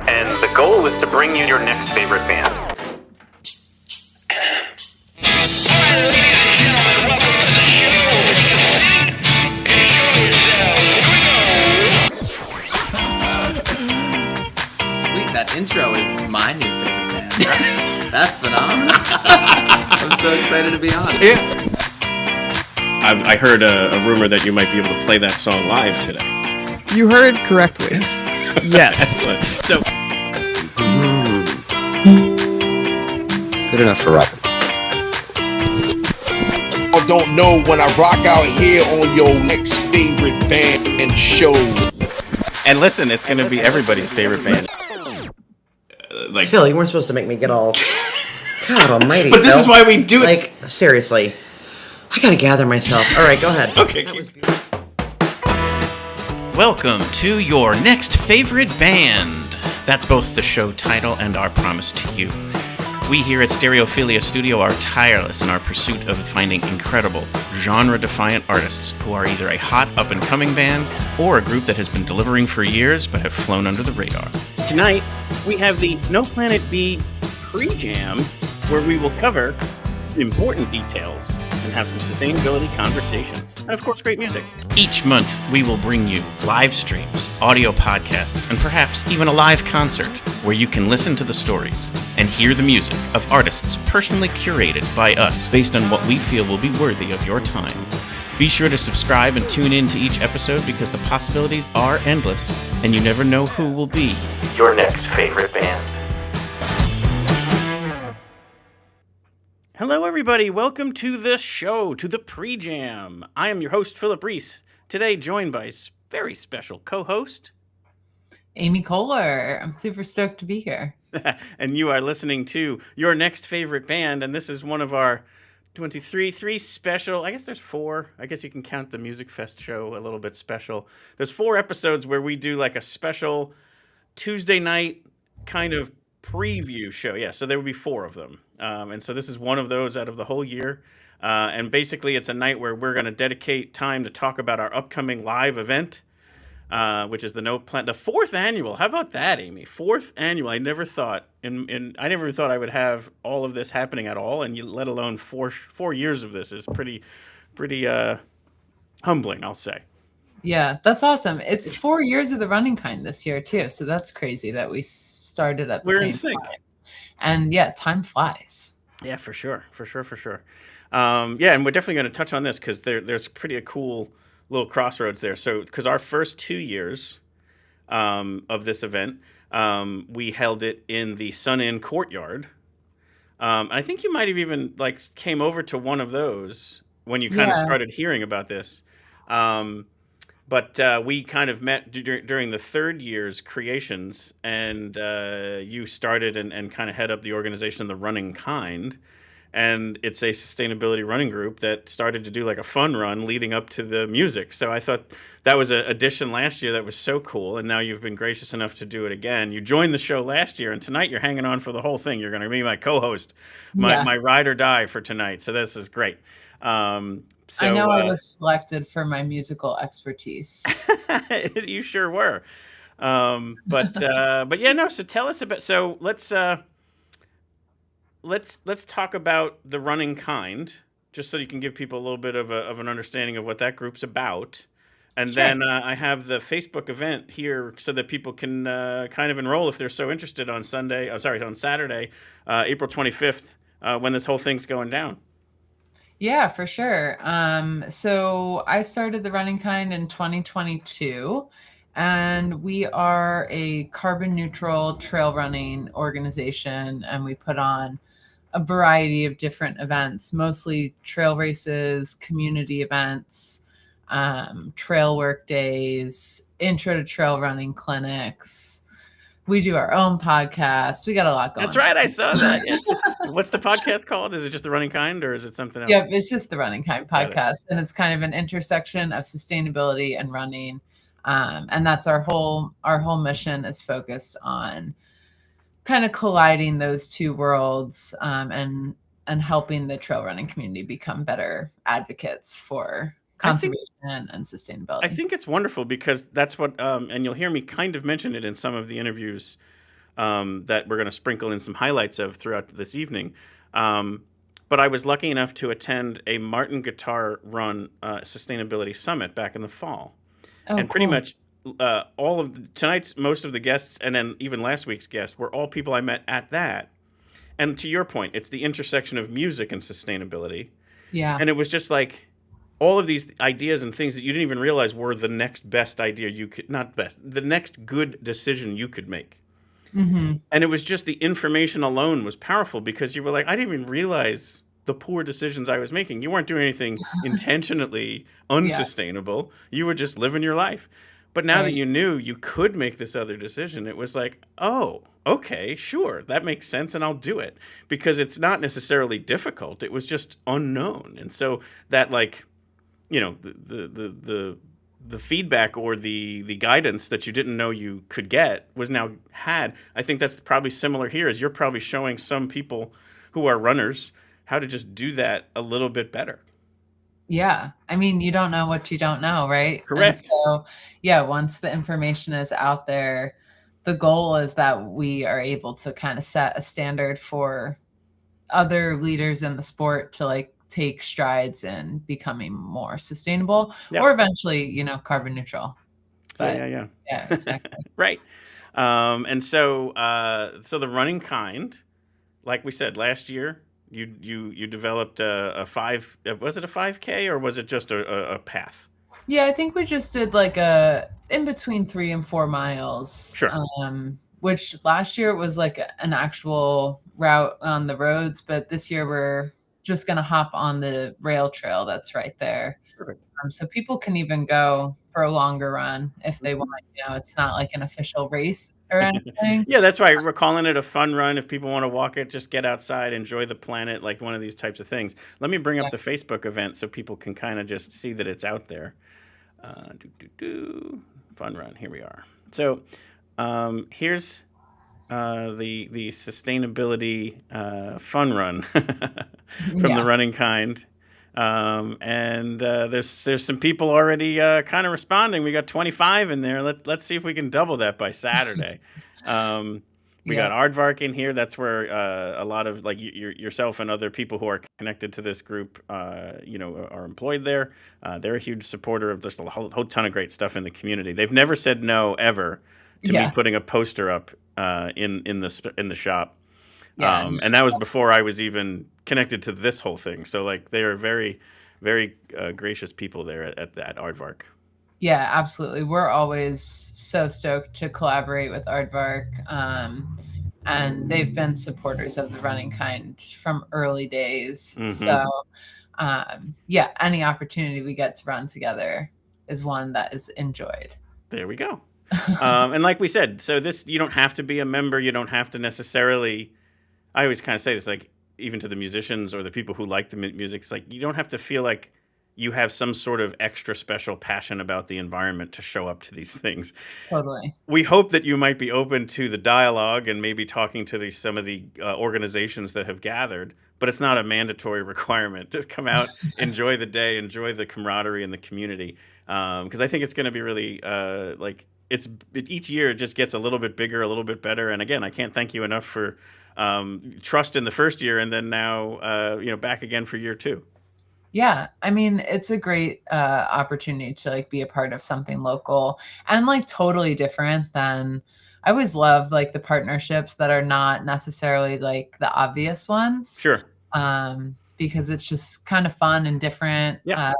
and the goal is to bring you your next favorite band. Sweet, that intro is my new favorite band. That's phenomenal. I'm so excited to be on. Yeah. I heard a rumor that you might be able to play that song live today. You heard correctly. Yes. Excellent. So, good enough for rapping. I don't know when I rock out here on your next favorite band show. and listen, it's going to be everybody's favorite band. Phil, you weren't supposed to make me get all... God almighty, But this Phil. is why we do it. Like, seriously. I gotta gather myself. All right, go ahead. Okay. Welcome to your next favorite band. That's both the show title and our promise to you. We here at Stereophilia Studio are tireless in our pursuit of finding incredible, genre-defiant artists who are either a hot up-and-coming band or a group that has been delivering for years but have flown under the radar. Tonight, we have the No Planet B pre-jam, where we will cover important details and have some sustainability conversations. And of course, great music. Each month, we will bring you live streams, audio podcasts, and perhaps even a live concert where you can listen to the stories and hear the music of artists personally curated by us based on what we feel will be worthy of your time. Be sure to subscribe and tune in to each episode because the possibilities are endless and you never know who will be Your next favorite band. Hello, everybody. Welcome to the show, to the pre-jam. I am your host, Philip Reese. Today, joined by very special co-host, Em Kohler. I'm super stoked to be here. and you are listening to Your Next Favorite Band, and this is one of our 3 special, I guess there's 4, I guess you can count the Music Fest show a little bit special. There's 4 episodes where we do like a special Tuesday night kind of preview show. Yeah, so there would be 4 of them. And so this is one of those out of the whole year. And basically it's a night where we're going to dedicate time to talk about our upcoming live event, which is the the 4th annual. How about that, Aimee? 4th annual. I never thought I never thought I would have all of this happening at all, and let alone 4 years of this is pretty humbling, I'll say. Yeah, that's awesome. It's 4 years of the running kind this year too, so that's crazy that we started at the We're same in sync. time. And yeah, time flies. Yeah, for sure. Yeah, and we're definitely going to touch on this because there's pretty a cool little crossroads there. So, because our first 2 years of this event, we held it in the Sun Inn courtyard. And I think you might have even came over to one of those when you kind of started hearing about this. But we kind of met during the 3rd year's creations, and you started and kind of head up the organization, The Running Kind. And it's a sustainability running group that started to do like a fun run leading up to the music. So I thought that was an addition last year that was so cool. And now you've been gracious enough to do it again. You joined the show last year, and tonight you're hanging on for the whole thing. You're going to be my co-host, my ride or die for tonight. So this is great. So, I know I was selected for my musical expertise. You sure were. But yeah, no. So tell us about. So let's talk about The Running Kind, just so you can give people a little bit of an understanding of what that group's about. And then I have the Facebook event here so that people can kind of enroll if they're so interested on Saturday, April 25th, when this whole thing's going down. Yeah, for sure. So I started The Running Kind in 2022, and we are a carbon neutral trail running organization, and we put on a variety of different events, mostly trail races, community events, trail work days, intro to trail running clinics. We do our own podcast. We got a lot going on. That's right. I saw that. What's the podcast called? Is it just The Running Kind, or is it something else? Yep, it's just The Running Kind podcast. And it's kind of an intersection of sustainability and running. And that's our whole mission is focused on kind of colliding those two worlds, and helping the trail running community become better advocates for conservation and sustainability. I think it's wonderful because that's what, and you'll hear me kind of mention it in some of the interviews that we're going to sprinkle in some highlights of throughout this evening. But I was lucky enough to attend a Martin Guitar Run Sustainability Summit back in the fall. Oh, And pretty cool. much all of tonight's, most of the guests, and then even last week's guests, were all people I met at that. And to your point, it's the intersection of music and sustainability. Yeah. And it was just like all of these ideas and things that you didn't even realize were the next best idea you could, not best, the next good decision you could make. Mm-hmm. And it was just the information alone was powerful because you were like, I didn't even realize the poor decisions I was making. You weren't doing anything intentionally unsustainable. You were just living your life. But now that Right. you knew you could make this other decision, it was like, oh, okay, sure, that makes sense, and I'll do it. Because it's not necessarily difficult. It was just unknown. And so that, like, you know, the feedback or the guidance that you didn't know you could get was now had. I think that's probably similar here, is you're probably showing some people who are runners how to just do that a little bit better. Yeah. I mean, you don't know what you don't know, right? And Correct. so, yeah, once the information is out there, the goal is that we are able to kind of set a standard for other leaders in the sport to like take strides in becoming more sustainable Yeah. or eventually, carbon neutral. But Yeah. yeah, exactly. Right. And so the running kind, like we said last year, you developed a 5. Was it a 5K or was it just a path? Yeah, I think we just did like a in between 3 and 4 miles. Sure. Which last year it was like an actual route on the roads, but this year we're just gonna hop on the rail trail that's right there. Perfect. So people can even go for a longer run if they want. It's not like an official race or anything. Yeah, that's right. We're calling it a fun run. If people want to walk it, just get outside, enjoy the planet, like one of these types of things. Let me bring up the Facebook event so people can kind of just see that it's out there. Fun run. Here we are. So here's the sustainability fun run from the running kind. And there's some people already kind of responding. We got 25 in there. Let's see if we can double that by Saturday. We got Aardvark in here. That's where a lot of like yourself and other people who are connected to this group, are employed there. They're a huge supporter of just a whole ton of great stuff in the community. They've never said no ever to me putting a poster up in the shop. And that was before I was even connected to this whole thing. So like they are very, very gracious people there at Aardvark. Yeah, absolutely. We're always so stoked to collaborate with Aardvark. And they've been supporters of the running kind from early days. Mhm. So any opportunity we get to run together is one that is enjoyed. There we go. And like we said, so this, you don't have to be a member. You don't have to necessarily, I always kind of say this, like even to the musicians or the people who like the music, it's like you don't have to feel like you have some sort of extra special passion about the environment to show up to these things. Totally. We hope that you might be open to the dialogue and maybe talking to some of the organizations that have gathered, but it's not a mandatory requirement. Just come out, enjoy the day, enjoy the camaraderie and the community. Because I think it's going to be really each year it just gets a little bit bigger, a little bit better. And again, I can't thank you enough for trust in the first year and then now, back again for year 2. Yeah, I mean, it's a great opportunity to like be a part of something local and like totally different than I always love like the partnerships that are not necessarily like the obvious ones. Sure. Because it's just kind of fun and different. Yeah.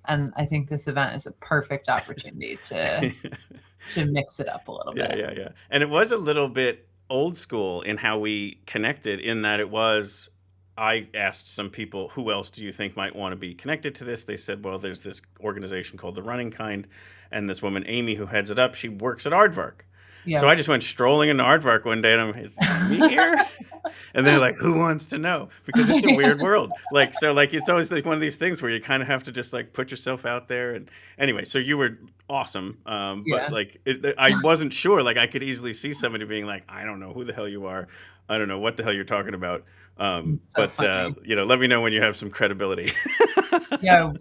And I think this event is a perfect opportunity to mix it up a little bit. Yeah. And it was a little bit old school in how we connected in that I asked some people, who else do you think might want to be connected to this? They said, well, there's this organization called The Running Kind, and this woman, Aimee, who heads it up, she works at Aardvark. Yeah. So I just went strolling into Aardvark one day, and I'm, is me here? And they're like, who wants to know? Because it's a weird world. It's always like one of these things where you kind of have to just like put yourself out there. And anyway, so you were awesome. But I wasn't sure. Like I could easily see somebody being like, I don't know who the hell you are. I don't know what the hell you're talking about. So funny. Let me know when you have some credibility. Yeah,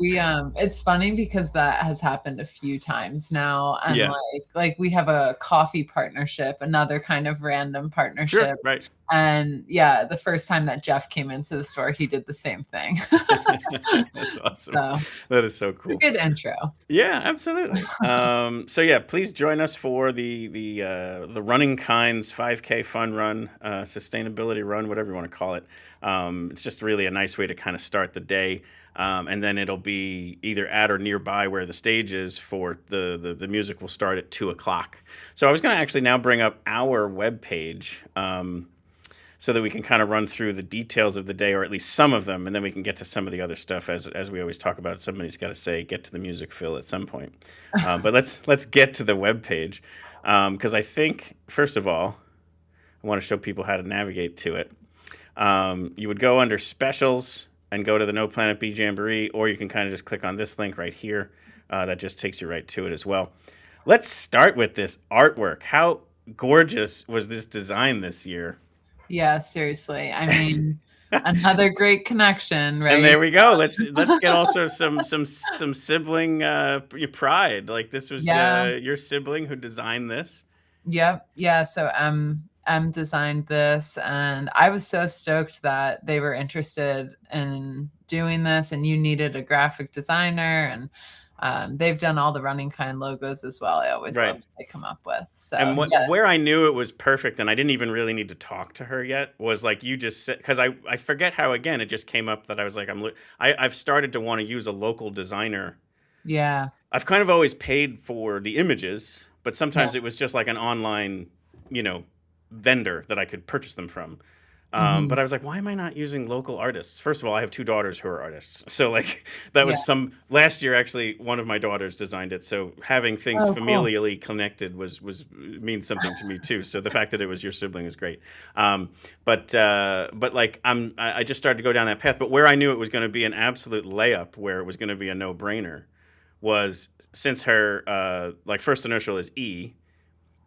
it's funny because that has happened a few times now, and Yeah. like we have a coffee partnership, another kind of random Sure. partnership. Right. And yeah, the first time that Jeff came into the store, he did the same thing. That's awesome. So That is so it's a cool. good intro. Yeah, absolutely. So yeah, please join us for the Running Kinds 5K fun run, sustainability run, whatever you want to call it. It's just really a nice way to kind of start the day, and then it'll be either at or nearby where the stage is for the music will start at 2 o'clock. So I was going to actually now bring up our webpage. So that we can kind of run through the details of the day, or at least some of them, and then we can get to some of the other stuff. As we always talk about, somebody's got to say, "Get to the music, Phil," at some point. But let's get to the webpage, because I think first of all, I want to show people how to navigate to it. You would go under specials and go to the No Planet B Jamboree, or you can kind of just click on this link right here. That just takes you right to it as well. Let's start with this artwork. How gorgeous was this design this year? Yeah, seriously. I mean, another great connection, right? And there we go. Let's get also some sibling pride. Like this was your sibling who designed this. Yep. Yeah. So M designed this, and I was so stoked that they were interested in doing this, and you needed a graphic designer, and they've done all the Running Kind logos as well. I always love what they come up with. So and where I knew it was perfect, and I didn't even really need to talk to her yet, was like you just said, because I forget how again it just came up that I was like I've started to want to use a local designer. Yeah. I've kind of always paid for the images, but sometimes it was just like an online, vendor that I could purchase them from. But I was like, why am I not using local artists? First of all, I have two daughters who are artists. So like that was last year, actually, one of my daughters designed it. So having things familially connected means something to me too. So the fact that it was your sibling is great. But like I just started to go down that path. But where I knew it was going to be an absolute layup, where it was going to be a no brainer, was since her first initial is E.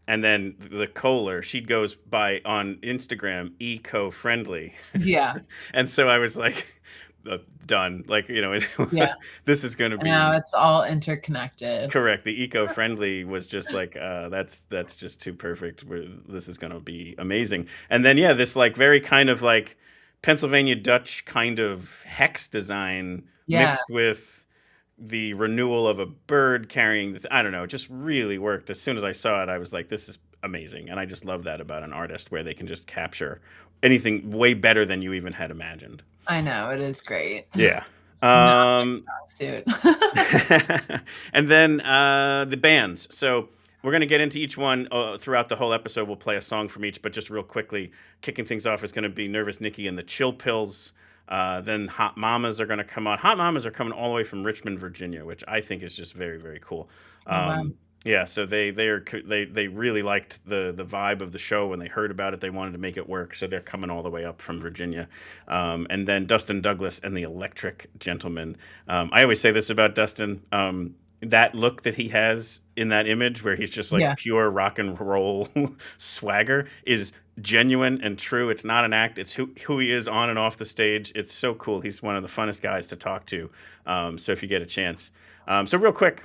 And then the Kohler, she goes by on Instagram, eco-friendly. Yeah. And so I was like, done. Like, this is going to be. Now it's all interconnected. Correct. The eco-friendly was just like, that's just too perfect. This is going to be amazing. And then, this like very kind of like Pennsylvania Dutch kind of hex design mixed with the renewal of a bird carrying I don't know, it just really worked. As soon as I saw it, I was like, this is amazing. And I just love that about an artist, where they can just capture anything way better than you even had imagined. I know, it is great. Yeah. Suit. And then the bands. So we're going to get into each one throughout the whole episode. We'll play a song from each, but just real quickly, kicking things off is going to be Nervous Nikki and the Chill Pills. Then Hot Mamas are going to come on. Hot Mamas are coming all the way from Richmond, Virginia, which I think is just very, very cool. Wow. Yeah, so they really liked the vibe of the show when they heard about it. They wanted to make it work, so they're coming all the way up from Virginia. And then Dustin Douglas and the Electric Gentleman. I always say this about Dustin. That look that he has in that image, where he's just like pure rock and roll swagger, is genuine and true. It's not an act. It's who he is on and off the stage. It's so cool. He's one of the funnest guys to talk to. So if you get a chance. So real quick,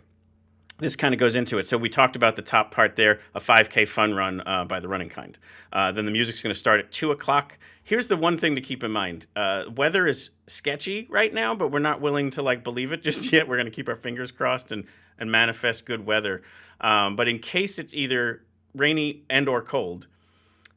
this kind of goes into it. So we talked about the top part there, a 5K fun run by the Running Kind. Then the music's going to start at 2 o'clock. Here's the one thing to keep in mind. Weather is sketchy right now, but we're not willing to believe it just yet. We're going to keep our fingers crossed and manifest good weather. But in case it's either rainy and or cold,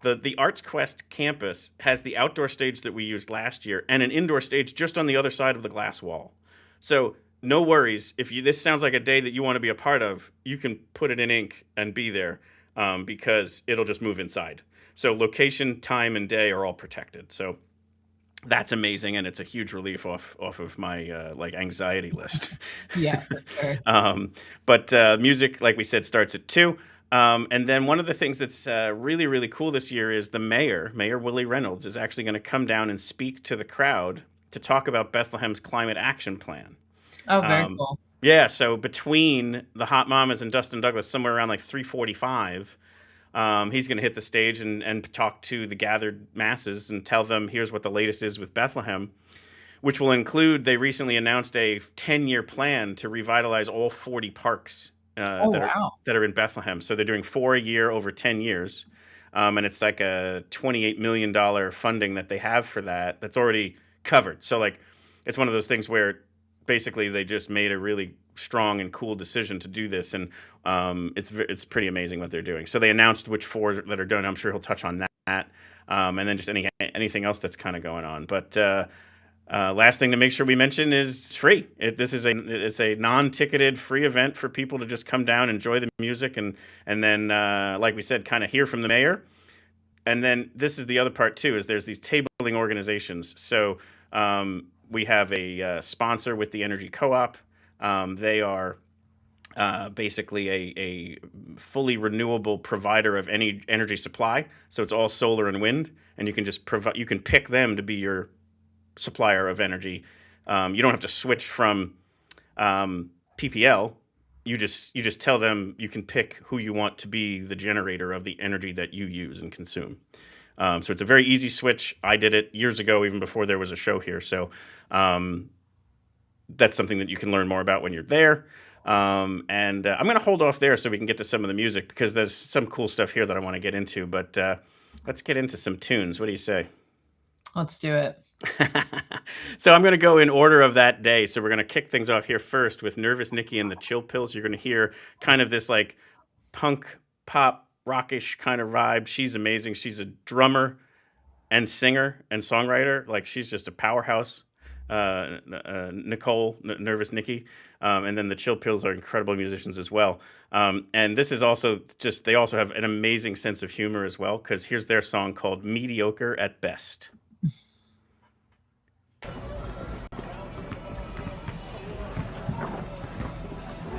the Arts Quest campus has the outdoor stage that we used last year and an indoor stage just on the other side of the glass wall. So no worries. If this sounds like a day that you want to be a part of, you can put it in ink and be there because it'll just move inside. So location, time, and day are all protected. So that's amazing, and it's a huge relief off of my anxiety list. Yeah, for sure. But music, like we said, starts at 2. And then one of the things that's really, really cool this year is the Mayor Willie Reynolds, is actually going to come down and speak to the crowd to talk about Bethlehem's climate action plan. Oh, very cool. Yeah, so between the Hot Mamas and Dustin Douglas, somewhere around 3:45, He's going to hit the stage and talk to the gathered masses and tell them, here's what the latest is with Bethlehem, which will include, they recently announced a 10-year plan to revitalize all 40 parks that are in Bethlehem. So they're doing 4 a year over 10 years. And it's like a $28 million funding that they have for that that's already covered. So like, it's one of those things where basically they just made a really strong and cool decision to do this. And it's pretty amazing what they're doing. So they announced which 4 that are done. I'm sure he'll touch on that. And then just anything else that's kind of going on. But last thing to make sure we mention is free. It's a non-ticketed free event for people to just come down, enjoy the music, and then like we said, kind of hear from the mayor. And then this is the other part too, is there's these tabling organizations. So we have a sponsor with the Energy Co-op. They are basically a fully renewable provider of any energy supply. So it's all solar and wind, and you can just you can pick them to be your supplier of energy. You don't have to switch from PPL. You just tell them you can pick who you want to be the generator of the energy that you use and consume. So it's a very easy switch. I did it years ago, even before there was a show here. So that's something that you can learn more about when you're there. And I'm going to hold off there so we can get to some of the music, because there's some cool stuff here that I want to get into. But let's get into some tunes. What do you say? Let's do it. So I'm going to go in order of that day. So we're going to kick things off here first with Nervous Nikki and the Chill Pills. You're going to hear kind of this like punk, pop, rockish kind of vibe. She's amazing. She's a drummer and singer and songwriter. Like, she's just a powerhouse. Nervous Nikki. And then the Chill Pills are incredible musicians as well. And this is also just, they also have an amazing sense of humor as well, because here's their song called Mediocre at Best.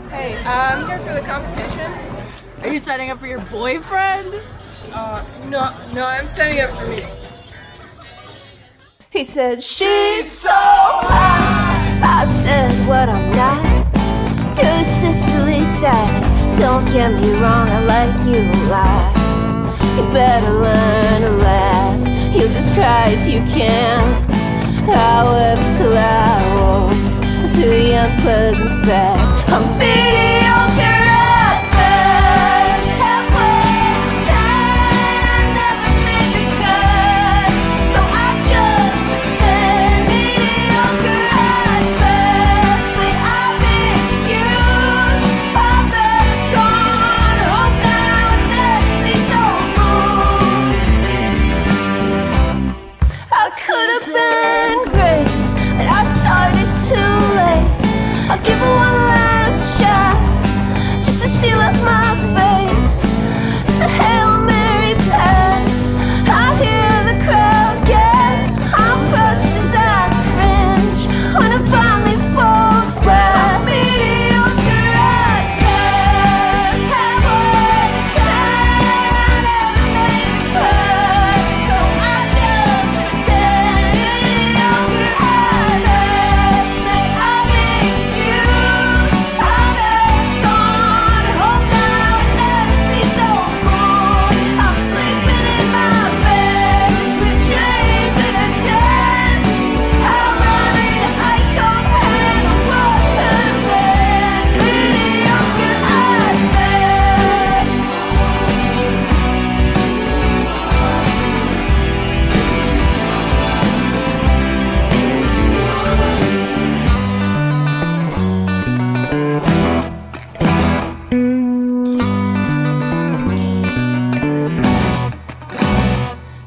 Hey, I'm here for the competition. Are you signing up for your boyfriend? No, I'm signing up for me. He said, she's so hot. I said, what I'm not. You're a sisterly type. Don't get me wrong, I like you a lot. You better learn to laugh. You'll just cry if you can. I wept till I woke to the unpleasant fact I'm mediocre at best. Halfway inside, I never made the cut, so I just pretend mediocre at best. But I'll be excused. I've been gone home now and never see no moon. I could have been great, but I started too late. I'll give her one last shot, just to seal up my fate. Just a Hail Mary pass. I hear the crowd gasp. I'm crushed as I cringe when it finally falls flat. Mediocre at best. Halfway inside, I never made the cut, so I just pretend mediocre at best. May I be excused? I've been gone home now and never see no moon. I'm sleeping in my bed with dreams in a tent. I'm running ice cold hand on what could have been. Mediocre at best.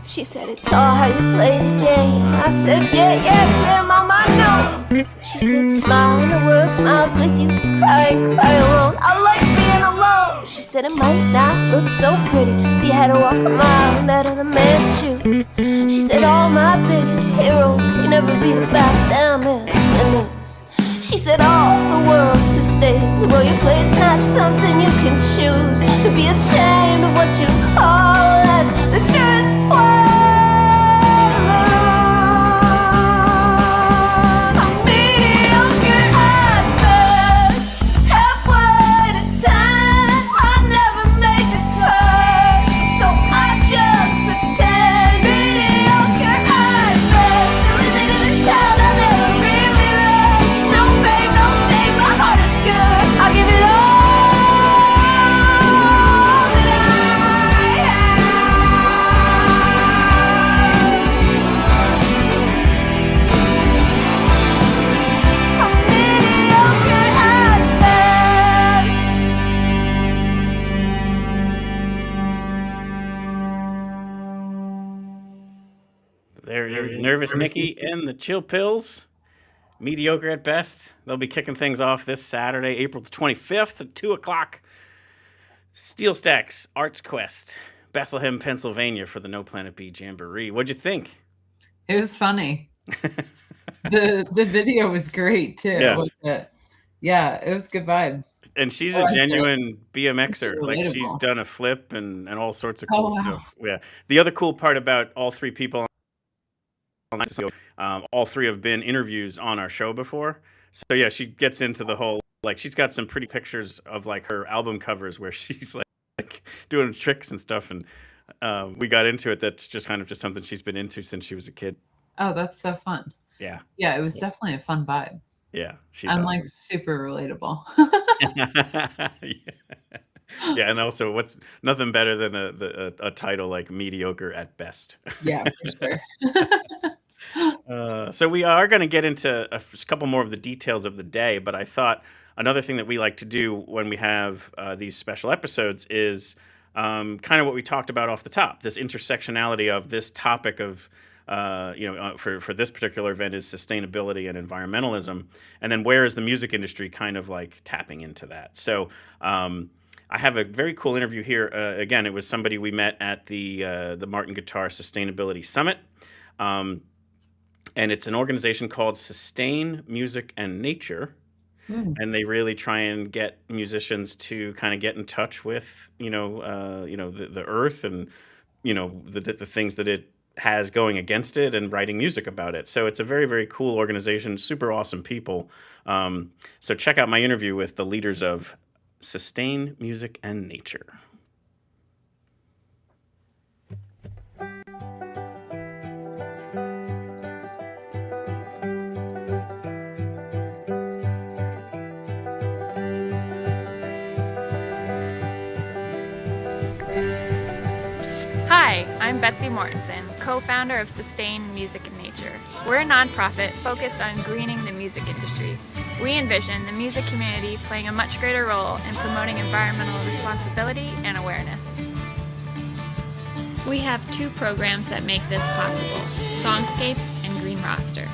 She said, it's all how you play the game. I said, yeah, mama, I know. She said, smile and the world smiles with you. Cry alone. I like being alone. She said, it might not look so pretty if you had to walk a mile in that other man's shoes. She said, all my biggest heroes, you never read about them in the news. She said, all the world's a stage. The role you play is not something you can choose. To be ashamed of what you call, that's the surest way. I'm mediocre at best. Halfway to time, I never make the cut, There is Nervous Nikki and the Chill Pills. Mediocre at best. They'll be kicking things off this Saturday, April the 25th at 2 o'clock. Steel Stacks Arts Quest, Bethlehem, Pennsylvania for the No Planet B Jamboree. What'd you think? It was funny. the video was great too. Yes. Yeah, it was good vibe. And she's a genuine BMXer. Like, she's relatable. done a flip and all sorts of cool Oh, wow. stuff. Yeah. The other cool part about all three people, all three have been interviews on our show before. So yeah, she gets into the whole, like, she's got some pretty pictures of like her album covers where she's like doing tricks and stuff. And we got into it. That's just kind of just something she's been into since she was a kid. Oh, that's so fun. Yeah. Yeah, it was definitely a fun vibe. Yeah. She's I'm awesome. like super relatable. Yeah, and also, what's nothing better than a title like mediocre at best. Yeah, for sure. So we are going to get into a couple more of the details of the day, but I thought another thing that we like to do when we have these special episodes is kind of what we talked about off the top, this intersectionality of this topic of for this particular event is sustainability and environmentalism, and then where is the music industry kind of like tapping into that. So I have a very cool interview here. Again, it was somebody we met at the Martin Guitar Sustainability Summit, and it's an organization called Sustain Music and Nature. And they really try and get musicians to kind of get in touch with the earth and the things that it has going against it and writing music about it. So it's a very, very cool organization, super awesome people. So check out my interview with the leaders of Sustain Music and Nature. Hi, I'm Betsy Mortensen, co-founder of Sustain Music and Nature. We're a nonprofit focused on greening the music industry. We envision the music community playing a much greater role in promoting environmental responsibility and awareness. We have two programs that make this possible, Songscapes and Green Roster.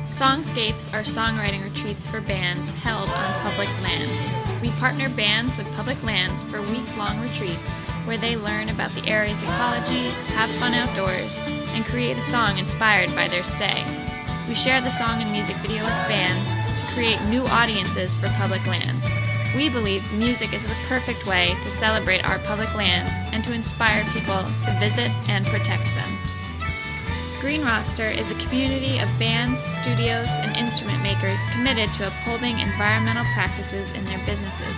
Songscapes are songwriting retreats for bands held on public lands. We partner bands with public lands for week-long retreats where they learn about the area's ecology, have fun outdoors, and create a song inspired by their stay. We share the song and music video with fans to create new audiences for public lands. We believe music is the perfect way to celebrate our public lands and to inspire people to visit and protect them. Green Roster is a community of bands, studios, and instrument makers committed to upholding environmental practices in their businesses.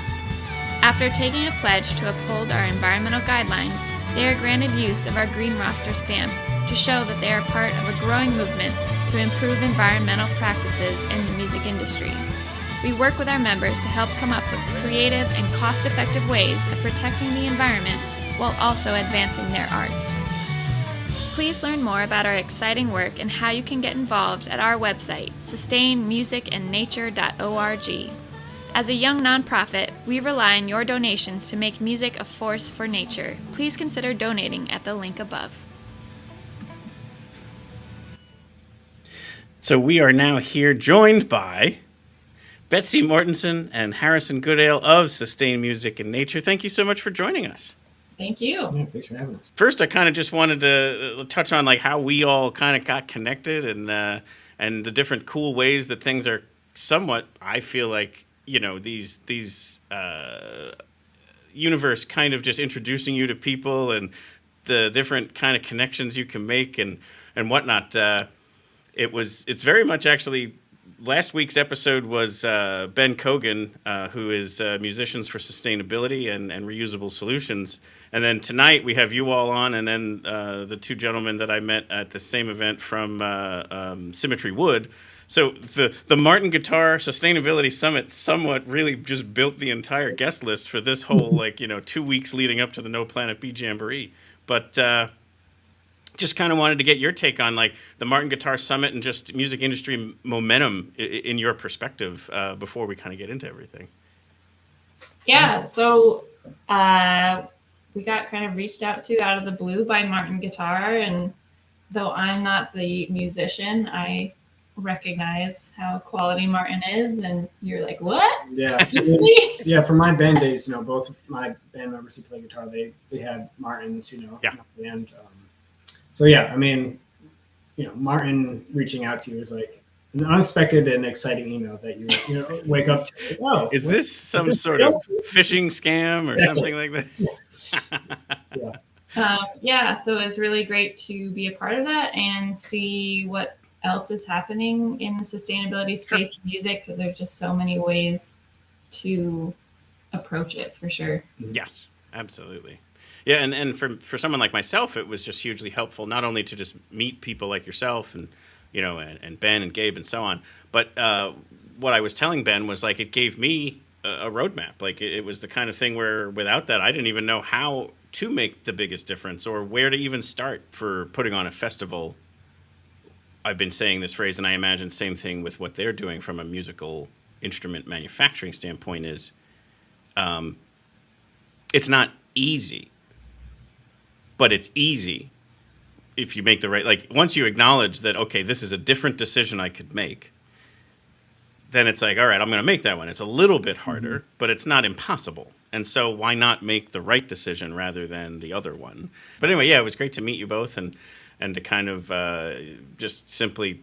After taking a pledge to uphold our environmental guidelines, they are granted use of our Green Roster stamp to show that they are part of a growing movement to improve environmental practices in the music industry. We work with our members to help come up with creative and cost-effective ways of protecting the environment while also advancing their art. Please learn more about our exciting work and how you can get involved at our website, sustainmusicandnature.org. As a young nonprofit, we rely on your donations to make music a force for nature. Please consider donating at the link above. So we are now here joined by Betsy Mortensen and Harrison Goodale of Sustain Music and Nature. Thank you so much for joining us. Thank you. Yeah, thanks for having us. First, I kind of just wanted to touch on like how we all kind of got connected and the different cool ways that things are somewhat, I feel like, these universe kind of just introducing you to people and the different kind of connections you can make and whatnot. It's very much actually. Last week's episode was Ben Kogan, who is Musicians for Sustainability and Reusable Solutions. And then tonight we have you all on, and then the two gentlemen that I met at the same event from Symmetry Wood. So the Martin Guitar Sustainability Summit somewhat really just built the entire guest list for this whole 2 weeks leading up to the No Planet B Jamboree. But just kind of wanted to get your take on like the Martin Guitar Summit and just music industry momentum in your perspective before we kind of get into everything. Yeah, so we got kind of reached out to out of the blue by Martin Guitar, and though I'm not the musician, I recognize how quality Martin is, and you're like, what? Yeah. Excuse me? Yeah, for my band days, both of my band members who play guitar, they had Martins, Yeah. in the band. So yeah, I mean, Martin reaching out to you is like an unexpected and exciting email that you wake up to. Oh, Is this some sort of phishing scam or something like that? Yeah, so it's really great to be a part of that and see what else is happening in the sustainability space of music, because there's just so many ways to approach it, for sure. Yes, absolutely. Yeah, and for someone like myself, it was just hugely helpful, not only to just meet people like yourself and and Ben and Gabe and so on, but what I was telling Ben was like it gave me a roadmap. Like it was the kind of thing where without that, I didn't even know how to make the biggest difference or where to even start for putting on a festival. I've been saying this phrase, and I imagine same thing with what they're doing from a musical instrument manufacturing standpoint is it's not easy, but it's easy if you make the right, like once you acknowledge that, okay, this is a different decision I could make, then it's like, all right, I'm going to make that one. It's a little bit harder, but it's not impossible. And so why not make the right decision rather than the other one? But anyway, yeah, it was great to meet you both and to kind of just simply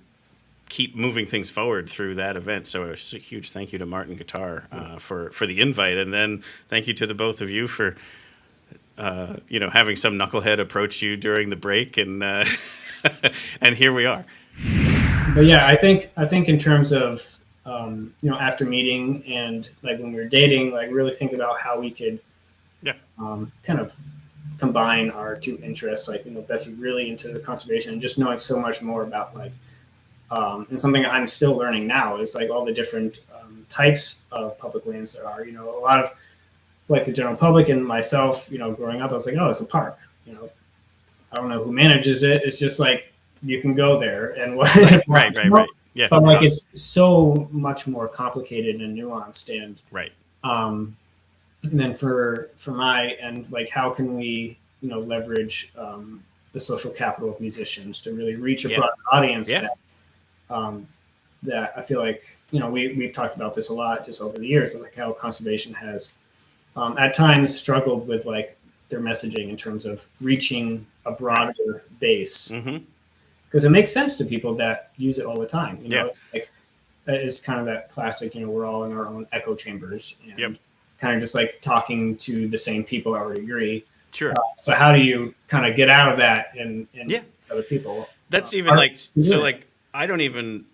keep moving things forward through that event. So a huge thank you to Martin Guitar for the invite. And then thank you to the both of you for, having some knucklehead approach you during the break. And and here we are. But yeah, I think in terms of, after meeting and like when we were dating, like really think about how we could kind of combine our two interests, like, Betsy really into conservation and just knowing so much more about like, and something I'm still learning now is like all the different types of public lands there are. A lot of like the general public and myself, growing up, I was like, oh, it's a park. I don't know who manages it. It's just like you can go there and what. Right. Yeah. But like it's so much more complicated and nuanced and right. And then for my end, like how can we leverage the social capital of musicians to really reach a broad audience that I feel like we've talked about this a lot just over the years, like how conservation has at times struggled with like their messaging in terms of reaching a broader base. Because it makes sense to people that use it all the time. It's like it's kind of that classic. We're all in our own echo chambers and kind of just like talking to the same people that already agree. Sure. So how do you kind of get out of that and other people? That's even like so. Like I don't even.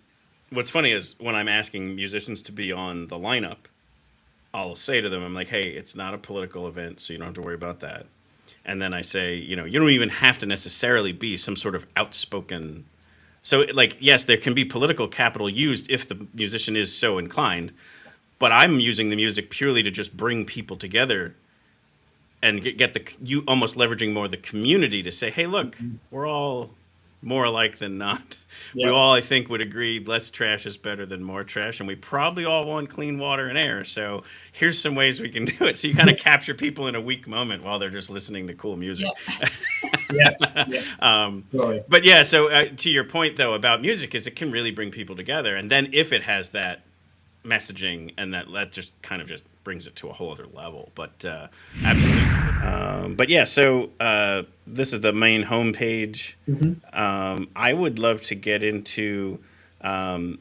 What's funny is when I'm asking musicians to be on the lineup, I'll say to them, I'm like, hey, it's not a political event, so you don't have to worry about that. And then I say, you don't even have to necessarily be some sort of outspoken. So, like, yes, there can be political capital used if the musician is so inclined, but I'm using the music purely to just bring people together and get you almost leveraging more the community to say, hey, look, we're all more alike than not. We all, I think, would agree less trash is better than more trash, and we probably all want clean water and air. So here's some ways we can do it. So you kind of capture people in a weak moment while they're just listening to cool music. But yeah, so to your point, though, about music is it can really bring people together. And then if it has that messaging and that just kind of just brings it to a whole other level. But absolutely. But yeah, so this is the main homepage. I would love to get into so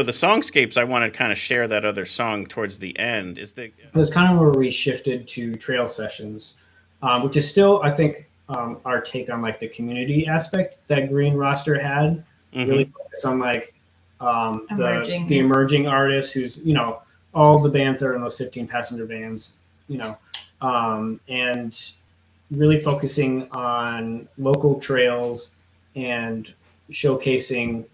the songscapes. I want to kind of share that other song towards the end. It was kind of where we shifted to trail sessions, which is still, I think, our take on like the community aspect that Green Roster had. Really focus on like the emerging artists who's all the bands that are in those 15 passenger vans, and really focusing on local trails and showcasing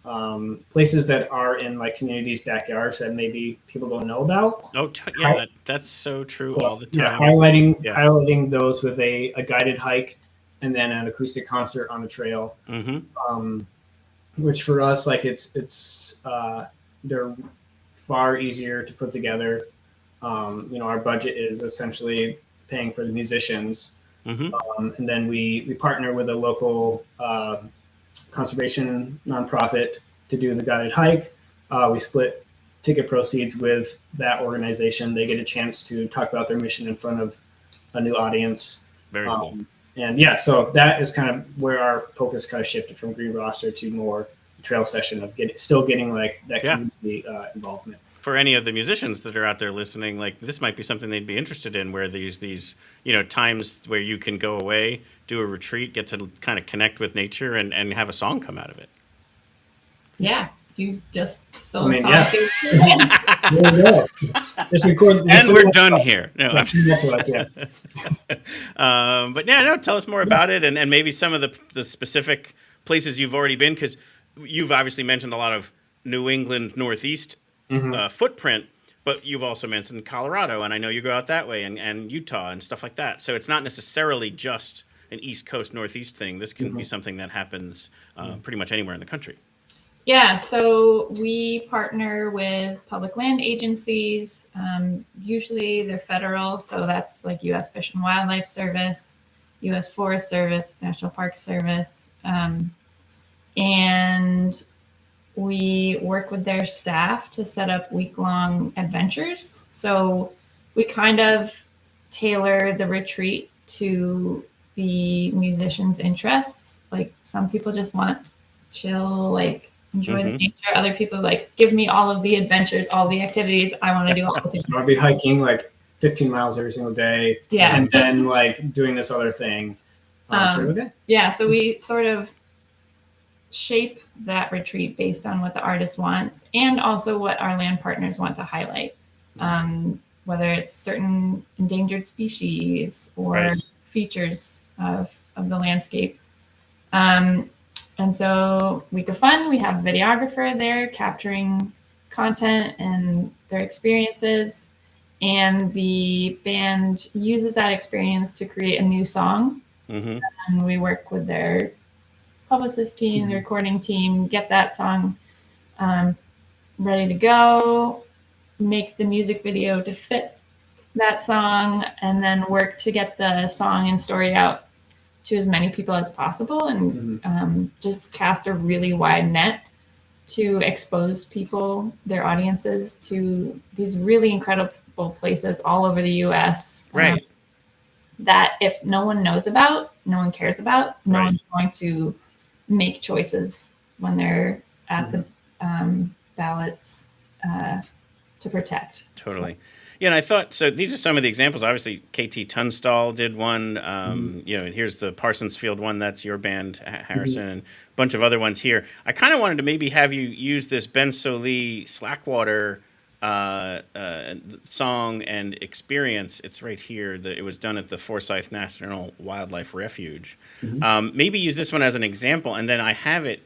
places that are in like communities' backyards that maybe people don't know about. That's so true all the time. Highlighting those with a guided hike and then an acoustic concert on the trail. Which for us, like it's they're far easier to put together. Our budget is essentially paying for the musicians. And then we partner with a local conservation nonprofit to do the guided hike. We split ticket proceeds with that organization. They get a chance to talk about their mission in front of a new audience. Very cool. And yeah, so that is kind of where our focus kind of shifted from green roster to more trail session of still getting like that community involvement. For any of the musicians that are out there listening, like this might be something they'd be interested in, where these times where you can go away, do a retreat, get to kind of connect with nature, and have a song come out of it. Yeah, you just sold songs. Yeah. Just record, and we're done here. No, but yeah, no. Tell us more about it, and maybe some of the specific places you've already been, because you've obviously mentioned a lot of New England Northeast footprint, but you've also mentioned Colorado, and I know you go out that way, and Utah and stuff like that. So it's not necessarily just an East Coast Northeast thing. This can be something that happens pretty much anywhere in the country. Yeah, so we partner with public land agencies. Usually they're federal, so that's like U.S. Fish and Wildlife Service, U.S. Forest Service, National Park Service, and we work with their staff to set up week-long adventures. So we kind of tailor the retreat to the musicians' interests. Like some people just want chill, like enjoy the nature. Other people like, give me all of the adventures, all the activities. I want to do all the things. I'll be hiking like 15 miles every single day. Yeah. And then like doing this other thing. Yeah. So we sort of shape that retreat based on what the artist wants and also what our land partners want to highlight. Whether it's certain endangered species or features of the landscape. And so Week of Fun, we have a videographer there capturing content and their experiences. And the band uses that experience to create a new song. And we work with their publicist team, the recording team, get that song ready to go, make the music video to fit that song, and then work to get the song and story out to as many people as possible, and just cast a really wide net to expose people, their audiences, to these really incredible places all over the U.S. That if no one knows about, no one cares about, no one's going to make choices when they're at the ballots to protect. Totally. So. Yeah, and I thought, so these are some of the examples. Obviously, KT Tunstall did one. Here's the Parsonsfield one. That's your band, Harrison, and a bunch of other ones here. I kind of wanted to maybe have you use this Ben Sollee Slackwater song and experience. It's right here. It was done at the Forsyth National Wildlife Refuge. Maybe use this one as an example, and then I have it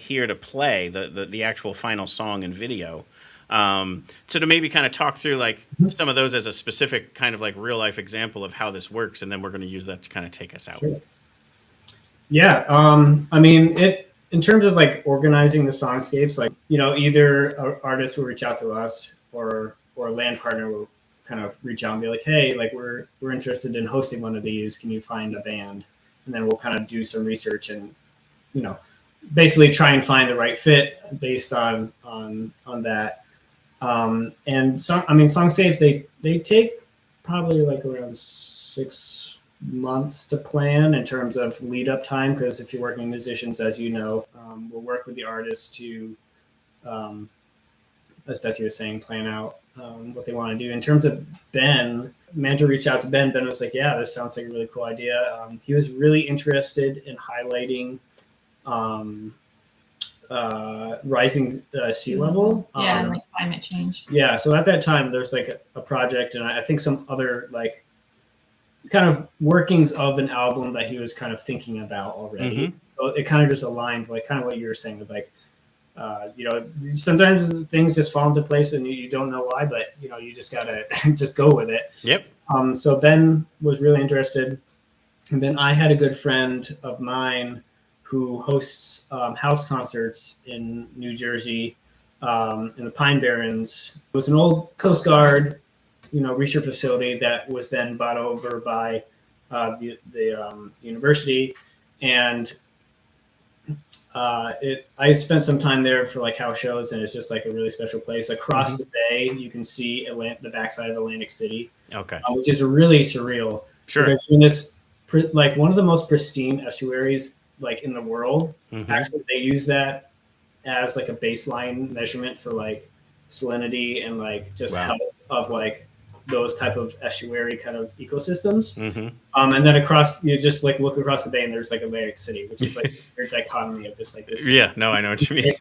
here to play, the actual final song and video. So to maybe kind of talk through like some of those as a specific kind of like real life example of how this works, and then we're going to use that to kind of take us out. Sure. Yeah, I mean, in terms of like organizing the songscapes, like either an artist will reach out to us or a land partner will kind of reach out and be like, hey, like we're interested in hosting one of these. Can you find a band? And then we'll kind of do some research and basically try and find the right fit based on that. And songscapes, they take probably like around 6 months to plan in terms of lead up time, because if you're working with musicians, as you know, we'll work with the artist to, as Betsy was saying, plan out what they want to do. In terms of Ben, manager reached out to Ben. Ben was like, yeah, this sounds like a really cool idea. He was really interested in highlighting rising sea level. Like climate change. Yeah, so at that time there's like a project, and I think some other like kind of workings of an album that he was kind of thinking about already. So it kind of just aligned, like kind of what you were saying with like sometimes things just fall into place and you don't know why, but you just gotta just go with it. So Ben was really interested, and then I had a good friend of mine who hosts house concerts in New Jersey, in the Pine Barrens. It was an old Coast Guard, research facility that was then bought over by the university, and I spent some time there for like house shows, and it's just like a really special place. Across the bay, you can see the backside of Atlantic City, which is really surreal. Sure. Because in this, like one of the most pristine estuaries like in the world. Actually, they use that as like a baseline measurement for like salinity and like just health of like those type of estuary kind of ecosystems. And then you just like look across the bay and there's like Atlantic City, which is like a weird dichotomy of just like this. Yeah, no, I know what you mean.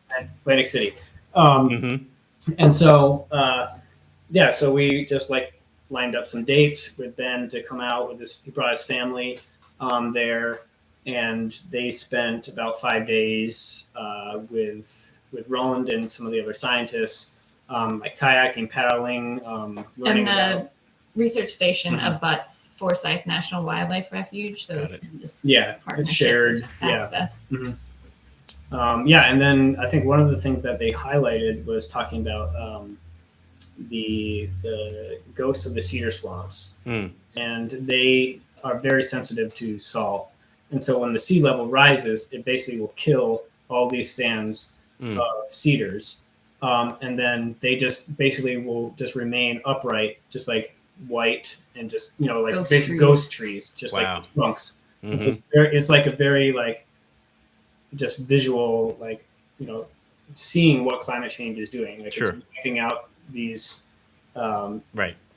Atlantic City. And so, so we just like lined up some dates with Ben to come out with this. He brought his family there, and they spent about 5 days with Roland and some of the other scientists, like kayaking, paddling, learning about. Research station abuts Forsyth National Wildlife Refuge, so it's it's shared access. And then I think one of the things that they highlighted was talking about the ghosts of the cedar swamps, and they are very sensitive to salt, and so when the sea level rises, it basically will kill all these stands of cedars, and then they just basically will just remain upright, just like white and just like ghost trees, just like trunks. And so it's like a very like just visual, like seeing what climate change is doing, like it's wiping out these and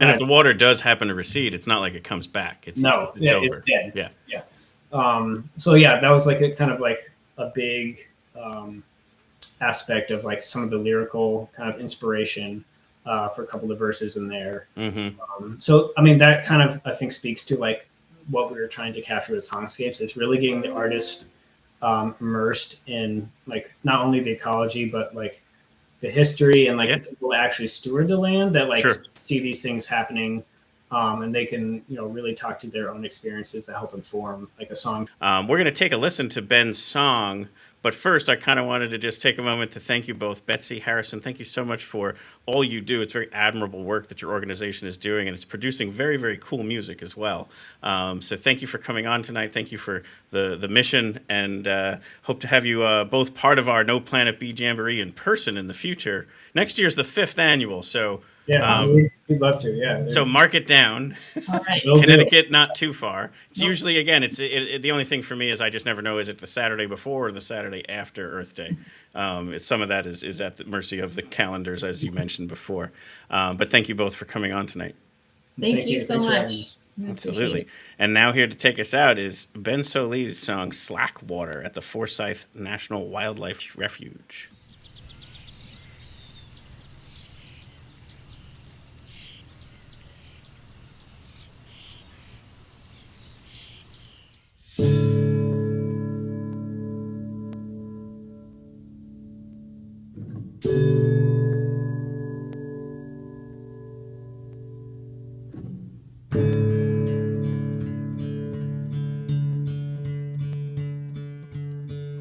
if the water does happen to recede, it's not like it comes back. It's over. It's dead. So that was like a kind of like a big aspect of like some of the lyrical kind of inspiration for a couple of verses in there. So I mean that kind of I think speaks to like what we were trying to capture with songscapes. It's really getting the artist immersed in like not only the ecology but like the history and like the people that actually steward the land that like see these things happening, and they can really talk to their own experiences to help inform like a song. We're going to take a listen to Ben's song, but first I kind of wanted to just take a moment to thank you both. Betsy, Harrison, thank you so much for all you do. It's very admirable work that your organization is doing, and it's producing very, very cool music as well. So thank you for coming on tonight. Thank you for the mission, and hope to have you both part of our No Planet B Jamboree in person in the future. Next year's the 5th annual, so we'd love to. So mark it down. All right. Connecticut, not too far. It's usually, again, the only thing for me is I just never know, is it the Saturday before or the Saturday after Earth Day? Some of that is at the mercy of the calendars, as you mentioned before. But thank you both for coming on tonight. Thank you so much. Absolutely. And now here to take us out is Ben Solis' song Slack Water at the Forsyth National Wildlife Refuge.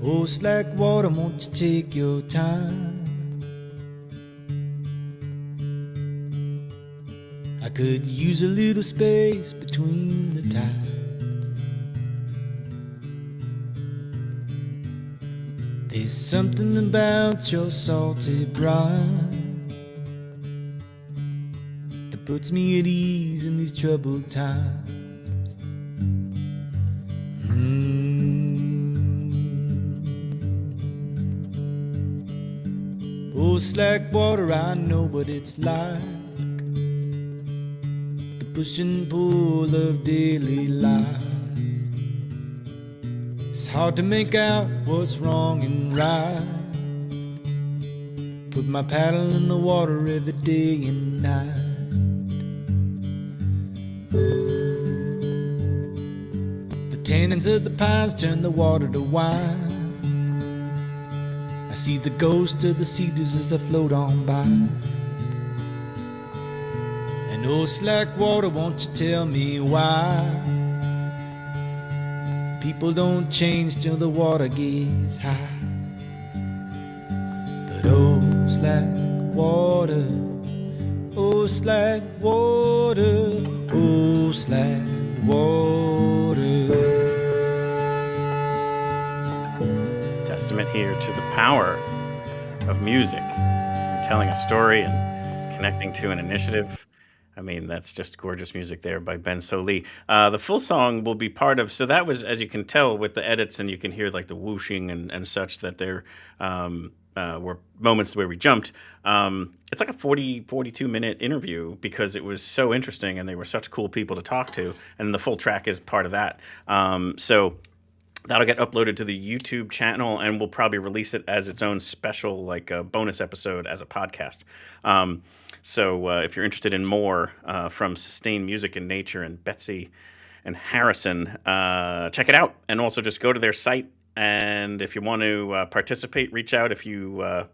Oh, slack water, won't you take your time? I could use a little space between the tides. There's something about your salty brine that puts me at ease in these troubled times. Oh, slack water, I know what it's like, the push and pull of daily life. It's hard to make out what's wrong and right. Put my paddle in the water every day and night. The tannins of the pines turn the water to wine. I see the ghost of the cedars as they float on by. And oh, slack water, won't you tell me why people don't change till the water gets high? But oh, slack water, oh, slack water, oh, slack water. testament here to the power of music and telling a story and connecting to an initiative. I mean, that's just gorgeous music there by Ben Sollee. The full song will be part of, so that was, as you can tell with the edits, and you can hear like the whooshing and such, that there were moments where we jumped. It's like a 42-minute interview because it was so interesting and they were such cool people to talk to. And the full track is part of that. So that'll get uploaded to the YouTube channel, and we'll probably release it as its own special, like a bonus episode as a podcast. So if you're interested in more from Sustained Music and Nature and Betsy and Harrison, check it out. And also just go to their site. And if you want to participate, reach out. If you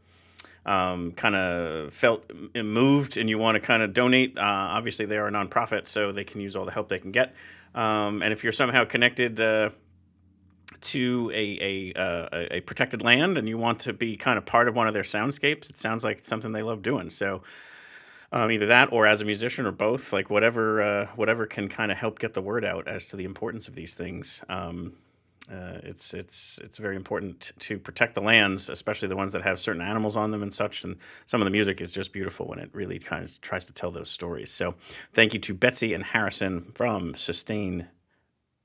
kind of felt moved and you want to kind of donate, obviously they are a nonprofit, so they can use all the help they can get. And if you're somehow connected to a protected land and you want to be kind of part of one of their soundscapes, it sounds like it's something they love doing. So either that or as a musician or both, like whatever can kind of help get the word out as to the importance of these things. It's very important to protect the lands, especially the ones that have certain animals on them and such. And some of the music is just beautiful when it really kind of tries to tell those stories. So thank you to Betsy and Harrison from Sustain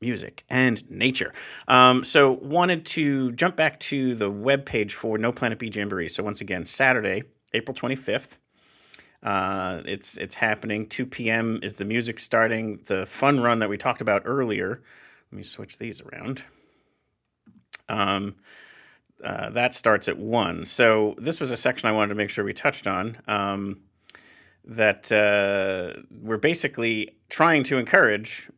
Music and Nature. So wanted to jump back to the webpage for No Planet B Jamboree. So once again, Saturday, April 25th. It's happening. 2 p.m. is the music starting. The fun run that we talked about earlier. Let me switch these around. That starts at 1. So this was a section I wanted to make sure we touched on. That we're basically trying to encourage,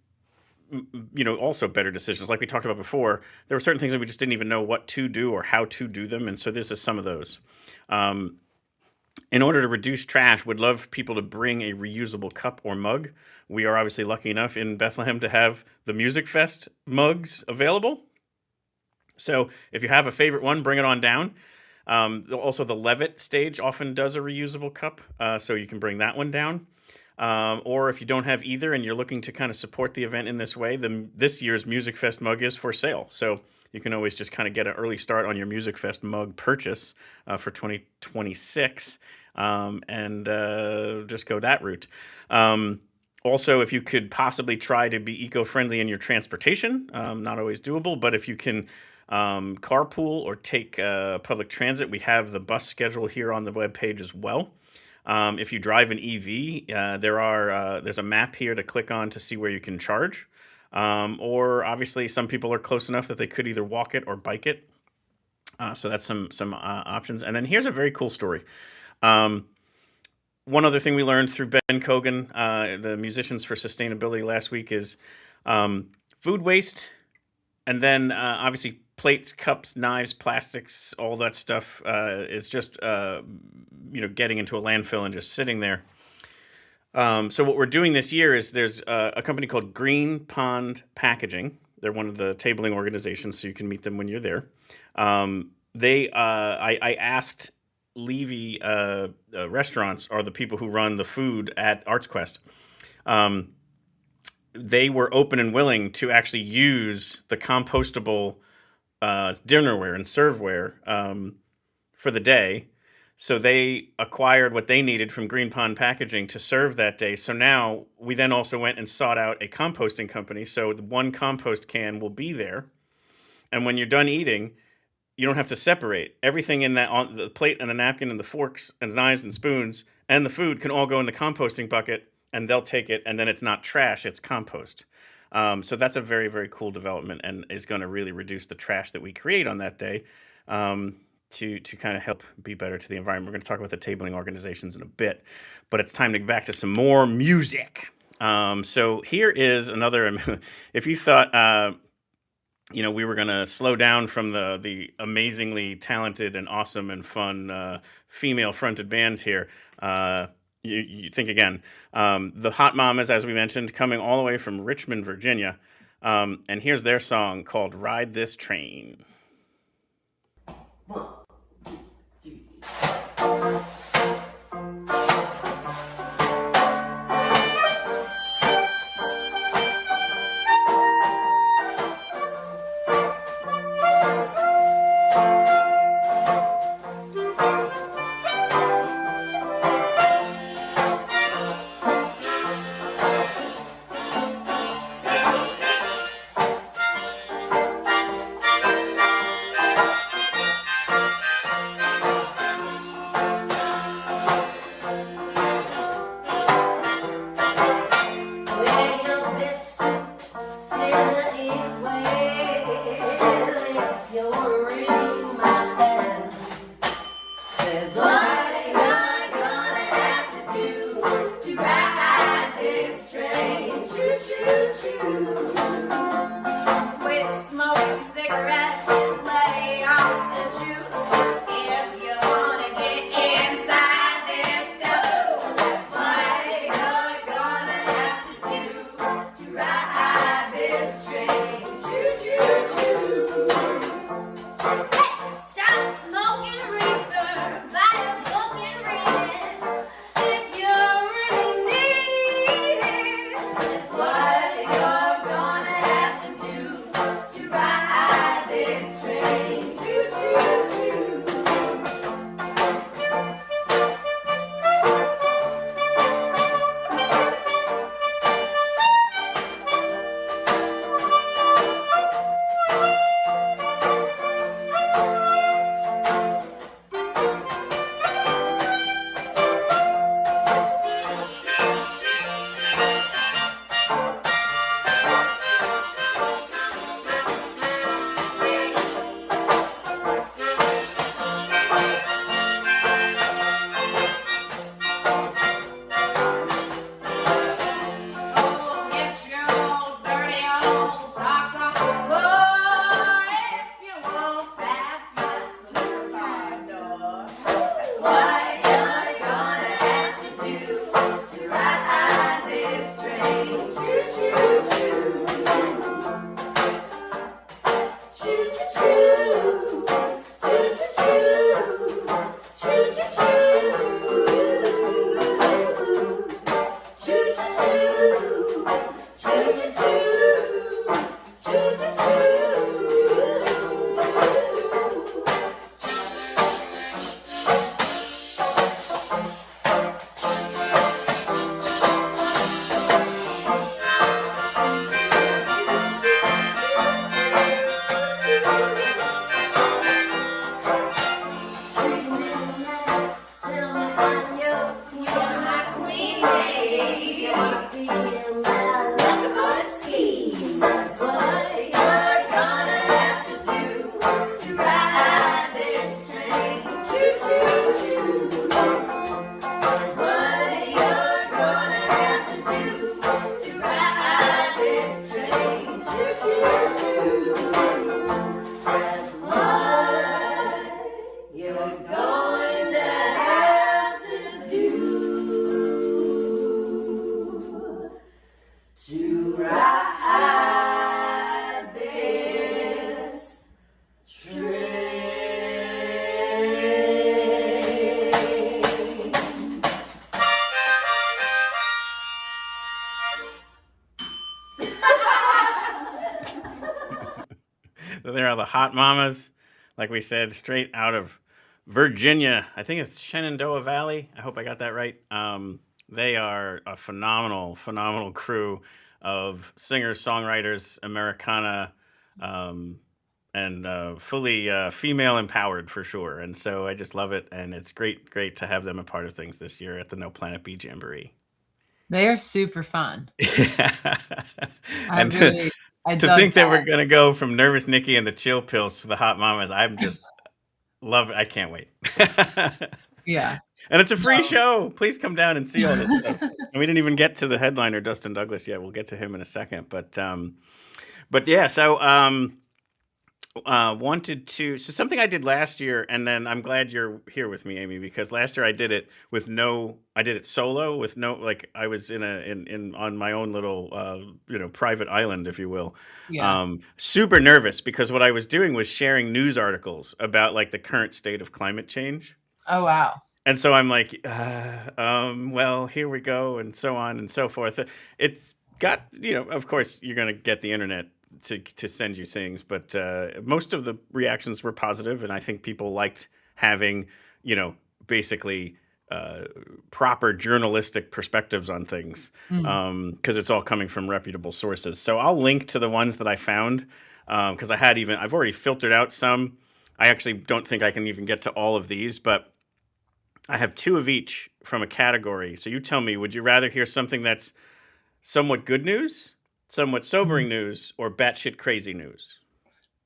also better decisions. Like we talked about before, there were certain things that we just didn't even know what to do or how to do them. And so this is some of those. In order to reduce trash, would love people to bring a reusable cup or mug. We are obviously lucky enough in Bethlehem to have the Music Fest mugs available. So if you have a favorite one, bring it on down. Also, the Levitt stage often does a reusable cup, so you can bring that one down. Or if you don't have either and you're looking to kind of support the event in this way, this year's Music Fest mug is for sale. So you can always just kind of get an early start on your Music Fest mug purchase for 2026 and just go that route. Also, if you could possibly try to be eco-friendly in your transportation, not always doable, but if you can carpool or take public transit, we have the bus schedule here on the webpage as well. If you drive an EV, there's a map here to click on to see where you can charge. Or obviously some people are close enough that they could either walk it or bike it. So that's some options. And then here's a very cool story. One other thing we learned through Ben Kogan, the Musicians for Sustainability last week, is food waste. And then obviously plates, cups, knives, plastics, all that stuff is just, getting into a landfill and just sitting there. So what we're doing this year is there's a company called Green Pond Packaging. They're one of the tabling organizations, so you can meet them when you're there. I asked Levy Restaurants are the people who run the food at ArtsQuest. They were open and willing to actually use the compostable dinnerware and serveware for the day. So they acquired what they needed from Green Pond Packaging to serve that day. So now we then also went and sought out a composting company. So the one compost can will be there. And when you're done eating, you don't have to separate. Everything in that, on the plate and the napkin and the forks and knives and spoons and the food can all go in the composting bucket, and they'll take it, and then it's not trash, it's compost. So that's a very, very cool development and is going to really reduce the trash that we create on that day. To kind of help be better to the environment. We're going to talk about the tabling organizations in a bit, but it's time to get back to some more music. So here is another, if you thought, we were going to slow down from the amazingly talented and awesome and fun female-fronted bands here, you think again. The Hot Mamas, as we mentioned, coming all the way from Richmond, Virginia, and here's their song called Ride This Train. They're all the hot mamas, like we said, straight out of Virginia. I think it's Shenandoah Valley. I hope I got that right. They are a phenomenal, phenomenal crew of singers, songwriters, Americana, and fully female empowered for sure. And so I just love it. And it's great to have them a part of things this year at the No Planet B Jamboree. They are super fun. And to think that we're going to go from Nervous Nikki and the Chill Pills to the Hot Mamas, I'm just love it. I can't wait. Yeah. And it's a free show. Please come down and see all this stuff. And we didn't even get to the headliner, Dustin Douglas, yet. We'll get to him in a second. But yeah, so so something I did last year, and then I'm glad you're here with me, Aimee, because last year I did it solo with no, like I was on my own little, private island, if you will. Yeah. Super nervous because what I was doing was sharing news articles about like the current state of climate change. Oh, wow. And so I'm like, well, here we go, and so on and so forth. It's got, of course, you're going to get the internet to send you things, but most of the reactions were positive, and I think people liked having, basically proper journalistic perspectives on things, because it's all coming from reputable sources. So I'll link to the ones that I found, because I've already filtered out some. I actually don't think I can even get to all of these, but I have 2 of each from a category. So you tell me, would you rather hear something that's somewhat good news, somewhat sobering news, or batshit crazy news?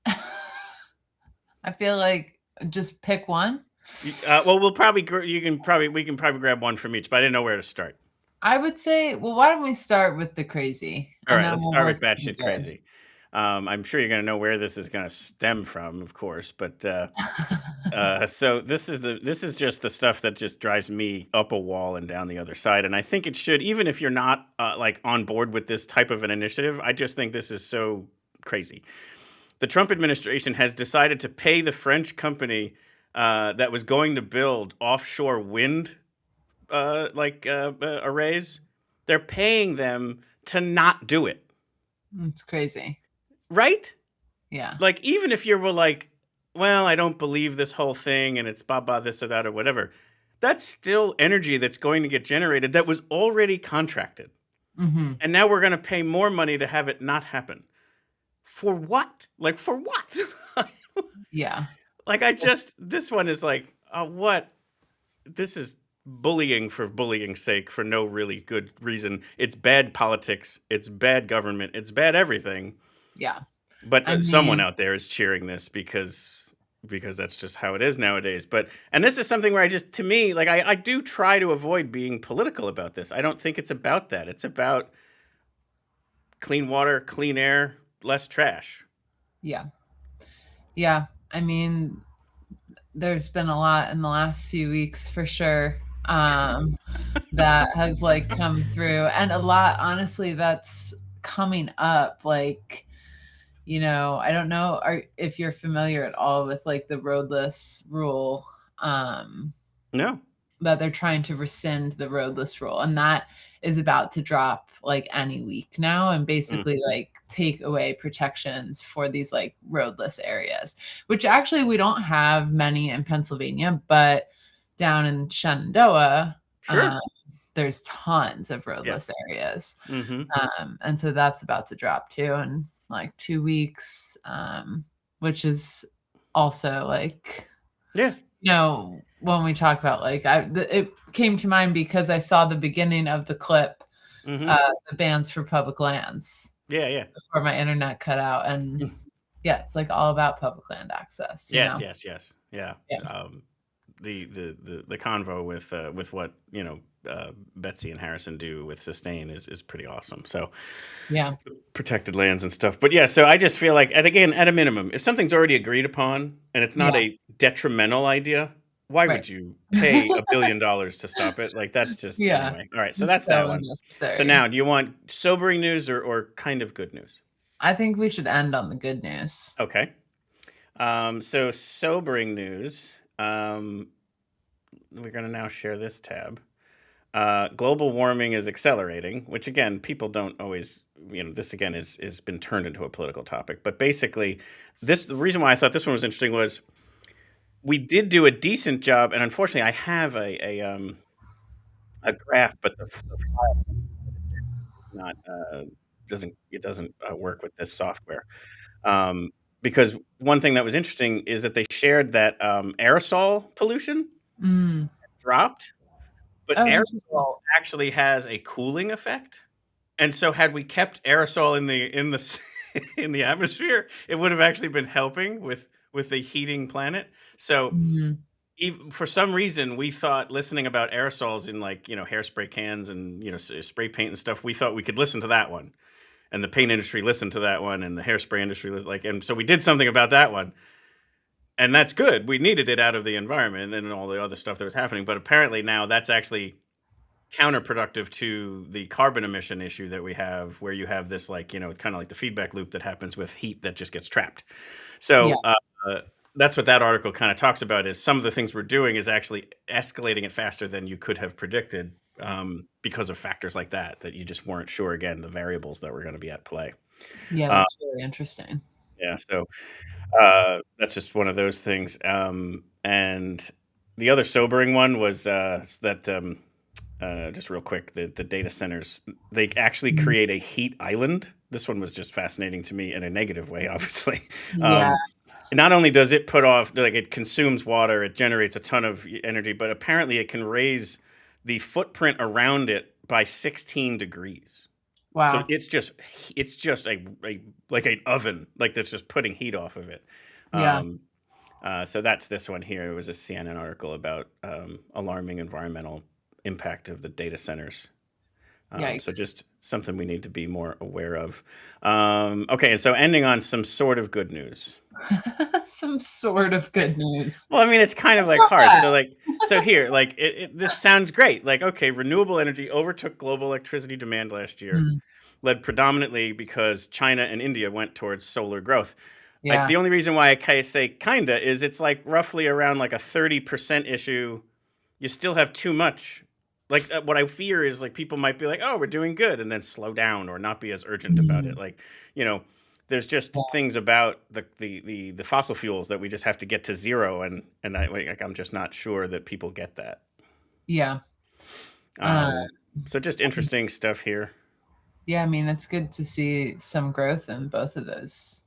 I feel like just pick one. Well, we can probably grab one from each, but I didn't know where to start. I would say, well, why don't we start with the crazy? All right, let's start with batshit crazy. I'm sure you're going to know where this is going to stem from, of course, but so this is just the stuff that just drives me up a wall and down the other side. And I think it should, even if you're not like on board with this type of an initiative, I just think this is so crazy. The Trump administration has decided to pay the French company that was going to build offshore wind arrays. They're paying them to not do it. It's crazy. Right? Yeah. Like, even if you were like, well, I don't believe this whole thing and it's this or that or whatever, that's still energy that's going to get generated that was already contracted. Mm-hmm. And now we're going to pay more money to have it not happen. For what? Like, for what? Yeah. Like, this one is like, what? This is bullying for bullying's sake for no really good reason. It's bad politics. It's bad government. It's bad everything. Yeah. But someone out there is cheering this because that's just how it is nowadays. And this is something where to me, like I do try to avoid being political about this. I don't think it's about that. It's about clean water, clean air, less trash. Yeah. Yeah. I mean, there's been a lot in the last few weeks for sure that has like come through, and a lot, honestly, that's coming up. Like, I don't know if you're familiar at all with like the roadless rule. No. That they're trying to rescind the roadless rule, and that is about to drop like any week now, and basically like take away protections for these like roadless areas, which actually we don't have many in Pennsylvania, but down in Shenandoah, sure. There's tons of roadless areas. Mm-hmm. And so that's about to drop too in like 2 weeks, which is also like, when we talk about like, it came to mind because I saw the beginning of the clip, the bans for public lands. Yeah. Before my internet cut out, and it's like all about public land access. Yes. Yeah. The convo with what Betsy and Harrison do with Sustain is pretty awesome. So protected lands and stuff. But yeah, so I just feel like, and again, at a minimum, if something's already agreed upon and it's not a detrimental idea, why would you pay $1 billion to stop it? Like, that's just anyway. All right, so that's that one. So now, do you want sobering news or kind of good news? I think we should end on the good news. Okay. So sobering news. We're going to now share this tab. global warming is accelerating, which again, people don't always, this again is been turned into a political topic. But basically, the reason why I thought this one was interesting was we did do a decent job, and unfortunately, I have a graph, but the file not doesn't work with this software. Because one thing that was interesting is that they shared that aerosol pollution dropped, but aerosol actually has a cooling effect. And so had we kept aerosol in the in the atmosphere, it would have actually been helping with the heating planet. So even, for some reason, we thought listening about aerosols in hairspray cans and spray paint and stuff, we thought we could listen to that one. And the paint industry listened to that one, and the hairspray industry and so we did something about that one, and that's good. We needed it out of the environment and all the other stuff that was happening. But apparently now that's actually counterproductive to the carbon emission issue that we have, where you have this kind of like the feedback loop that happens with heat that just gets trapped. So that's what that article kind of talks about. Is some of the things we're doing is actually escalating it faster than you could have predicted. Because of factors like that you just weren't sure, again, the variables that were going to be at play. Yeah, that's really interesting. Yeah, so that's just one of those things. And the other sobering one was that, just real quick, the data centers, they actually create a heat island. This one was just fascinating to me in a negative way, obviously. Not only does it put off, it consumes water, it generates a ton of energy, but apparently it can raise the footprint around it by 16 degrees. Wow. So it's just a like an oven, that's just putting heat off of it. So that's this one here. It was a CNN article about alarming environmental impact of the data centers. So just something we need to be more aware of. Okay, and so ending on some sort of good news. Some sort of good news. Well, I mean, it's kind of hard. So here, this sounds great. Okay, renewable energy overtook global electricity demand last year, led predominantly because China and India went towards solar growth. Yeah. The only reason why I say kinda is it's roughly around a 30% issue. You still have too much. What I fear is people might be oh, we're doing good, and then slow down or not be as urgent about it. There's just things about the fossil fuels that we just have to get to zero, and I'm just not sure that people get that. Yeah. So just interesting stuff here. Yeah, I mean, it's good to see some growth in both of those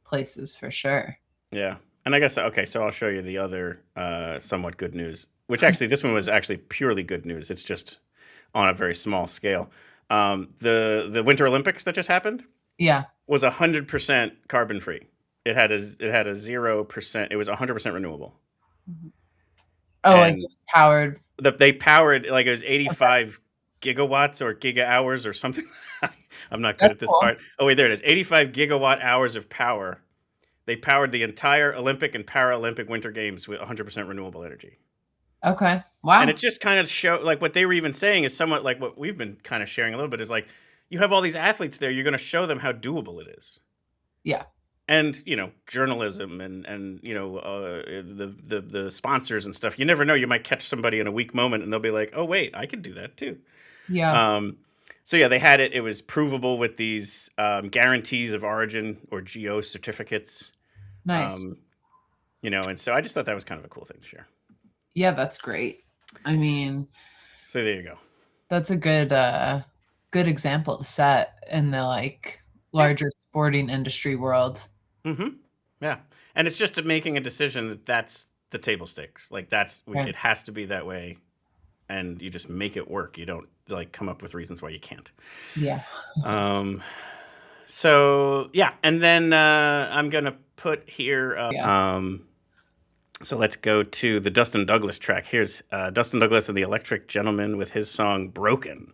places for sure. Yeah. And I guess, okay, so I'll show you the other somewhat good news, which actually, this one was actually purely good news. It's just on a very small scale. The Winter Olympics that just happened was 100% carbon free. It had a 0%, it was 100% renewable. Oh, it was powered. They powered, it was 85 gigawatts or giga hours or something. I'm not good at this part. Oh, wait, there it is. 85 gigawatt hours of power. They powered the entire Olympic and Paralympic Winter Games with 100% renewable energy. Okay. Wow. And it just kind of show what they were even saying is somewhat like what we've been kind of sharing a little bit is you have all these athletes there, you're going to show them how doable it is. Yeah. And, journalism and the sponsors and stuff. You never know. You might catch somebody in a weak moment and they'll be like, oh, wait, I could do that too. Yeah. So yeah, they had it. It was provable with these guarantees of origin or GO certificates. Nice. And so I just thought that was kind of a cool thing to share. Yeah, that's great. I mean, so there you go. That's a good example to set in the larger sporting industry world. Mm-hmm. Yeah, and it's just making a decision that's the table stakes. It has to be that way, and you just make it work. You don't come up with reasons why you can't. Yeah. So yeah, and then I'm gonna put here. So let's go to the Dustin Douglas track. Here's Dustin Douglas and the Electric Gentleman with his song "Broken."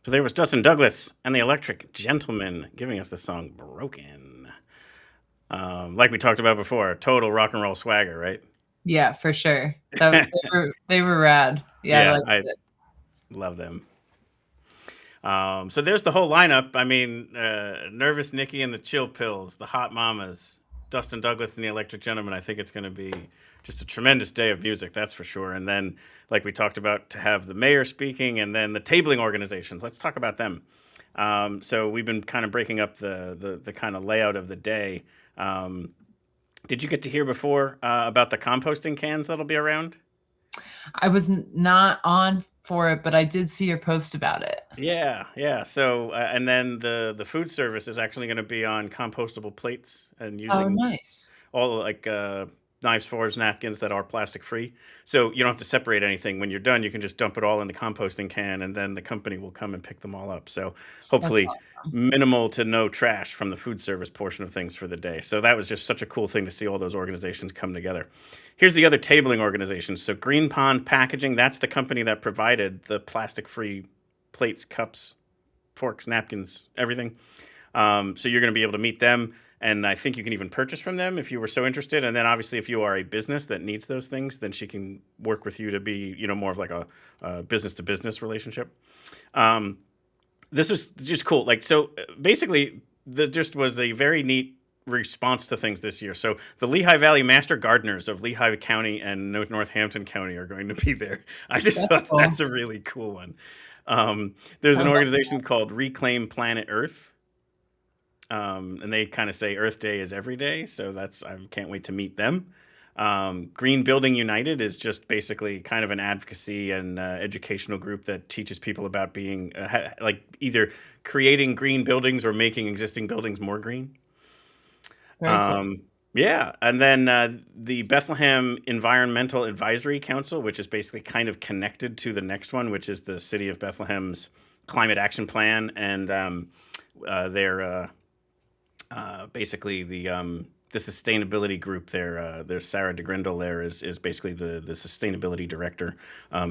So there was Dustin Douglas and the Electric Gentleman giving us the song Broken. Like we talked about before, total rock and roll swagger, right? Yeah, for sure. They were rad. Yeah, I liked it. Love them. So there's the whole lineup. I mean, Nervous Nikki and the Chill Pills, the Hot Mamas, Dustin Douglas and the Electric Gentleman. I think it's going to be just a tremendous day of music, that's for sure. And then, like we talked about, to have the mayor speaking, and then the tabling organizations. Let's talk about them. So we've been kind of breaking up the kind of layout of the day. Did you get to hear before about the composting cans that'll be around? I was not on for it, but I did see your post about it. Yeah. So, and then the food service is actually going to be on compostable plates and using nice. all like knives, forks, napkins that are plastic free. So you don't have to separate anything. When you're done, you can just dump it all in the composting can, and then the company will come and pick them all up. So hopefully minimal to no trash from the food service portion of things for the day. So that was just such a cool thing to see all those organizations come together. Here's the other tabling organizations. So Green Pond Packaging, that's the company that provided the plastic-free plates, cups, forks, napkins, everything. So you're going to be able to meet them. And I think you can even purchase from them if you were so interested. And then obviously if you are a business that needs those things, then she can work with you to be, more of like a business to business relationship. This is just cool. Like, so basically just was a very neat response to things this year. So the Lehigh Valley Master Gardeners of Lehigh County and Northampton County are going to be there. I just thought that's a really cool one. There's an organization called Reclaim Planet Earth. And they kind of say Earth Day is every day. So I can't wait to meet them. Green Building United is just basically kind of an advocacy and educational group that teaches people about being like either creating green buildings or making existing buildings more green. Cool. Yeah. And then the Bethlehem Environmental Advisory Council, which is basically kind of connected to the next one, which is the City of Bethlehem's Climate Action Plan. And they're basically the sustainability group there. There's Sarah DeGrindle there is basically the sustainability director.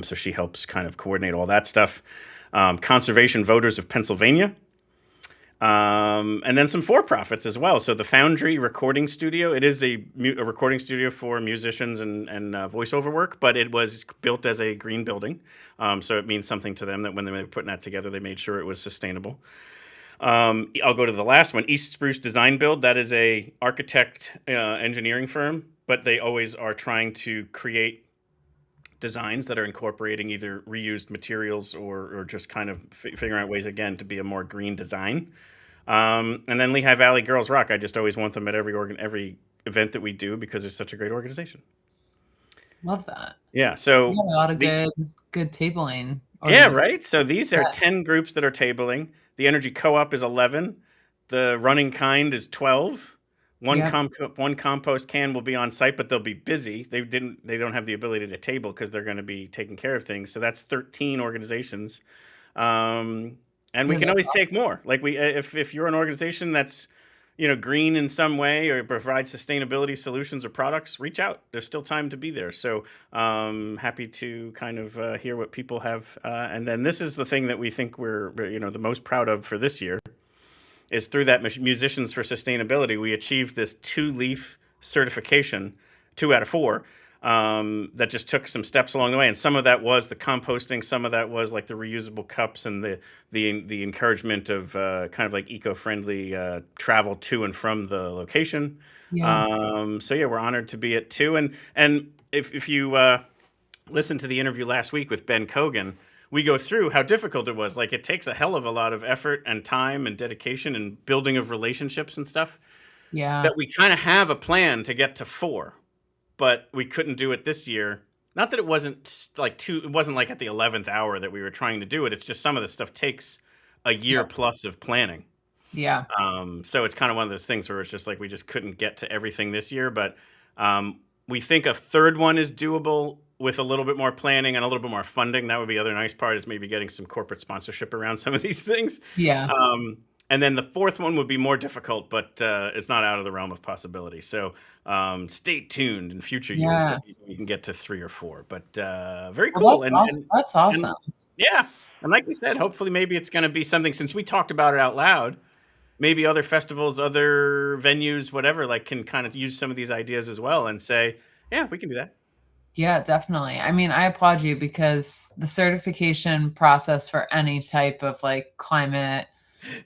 So she helps kind of coordinate all that stuff. Conservation Voters of Pennsylvania. And then some for-profits as well. So the Foundry Recording Studio, it is a recording studio for musicians and voiceover work, but it was built as a green building. So it means something to them that when they were putting that together, they made sure it was sustainable. I'll go to the last one, East Spruce Design Build. That is a architect engineering firm, but they always are trying to create designs that are incorporating either reused materials or just kind of figuring out ways, again, to be a more green design. And then Lehigh Valley Girls Rock. I just always want them at every event that we do because it's such a great organization. Love that. Yeah. So we have a lot of good tabling. Yeah, right. So these are 10 groups that are tabling. The Energy Co-op is 11. The Running Kind is 12. One compost can will be on site, but they'll be busy. They don't have the ability to table because they're going to be taking care of things. So that's 13 organizations. And we can always take more. Like if you're an organization that's, green in some way or provides sustainability solutions or products, reach out. There's still time to be there. So happy to kind of hear what people have. And then this is the thing that we think we're, the most proud of for this year is through that Musicians for Sustainability, we achieved this 2-leaf certification, 2 out of 4, that just took some steps along the way. And some of that was the composting, some of that was like the reusable cups and the encouragement of kind of like eco-friendly travel to and from the location. Yeah. So we're honored to be at 2. And if you listened to the interview last week with Ben Kogan, we go through how difficult it was. Like, it takes a hell of a lot of effort and time and dedication and building of relationships and stuff. Yeah. That we kind of have a plan to get to 4, but we couldn't do it this year. Not that it wasn't like it wasn't like at the 11th hour that we were trying to do it. It's just some of the stuff takes a year plus of planning. Yeah. So it's kind of one of those things where it's just like we just couldn't get to everything this year, but we think a third one is doable with a little bit more planning and a little bit more funding. That would be the other nice part, is maybe getting some corporate sponsorship around some of these things. Yeah. And then the 4th one would be more difficult, but it's not out of the realm of possibility. So stay tuned in future years that we can get to 3 or 4. But very cool. Well, that's awesome. Yeah. And like we said, hopefully maybe it's going to be something, since we talked about it out loud, maybe other festivals, other venues, whatever, like can kind of use some of these ideas as well and say, yeah, we can do that. Yeah, definitely. I mean, I applaud you because the certification process for any type of like climate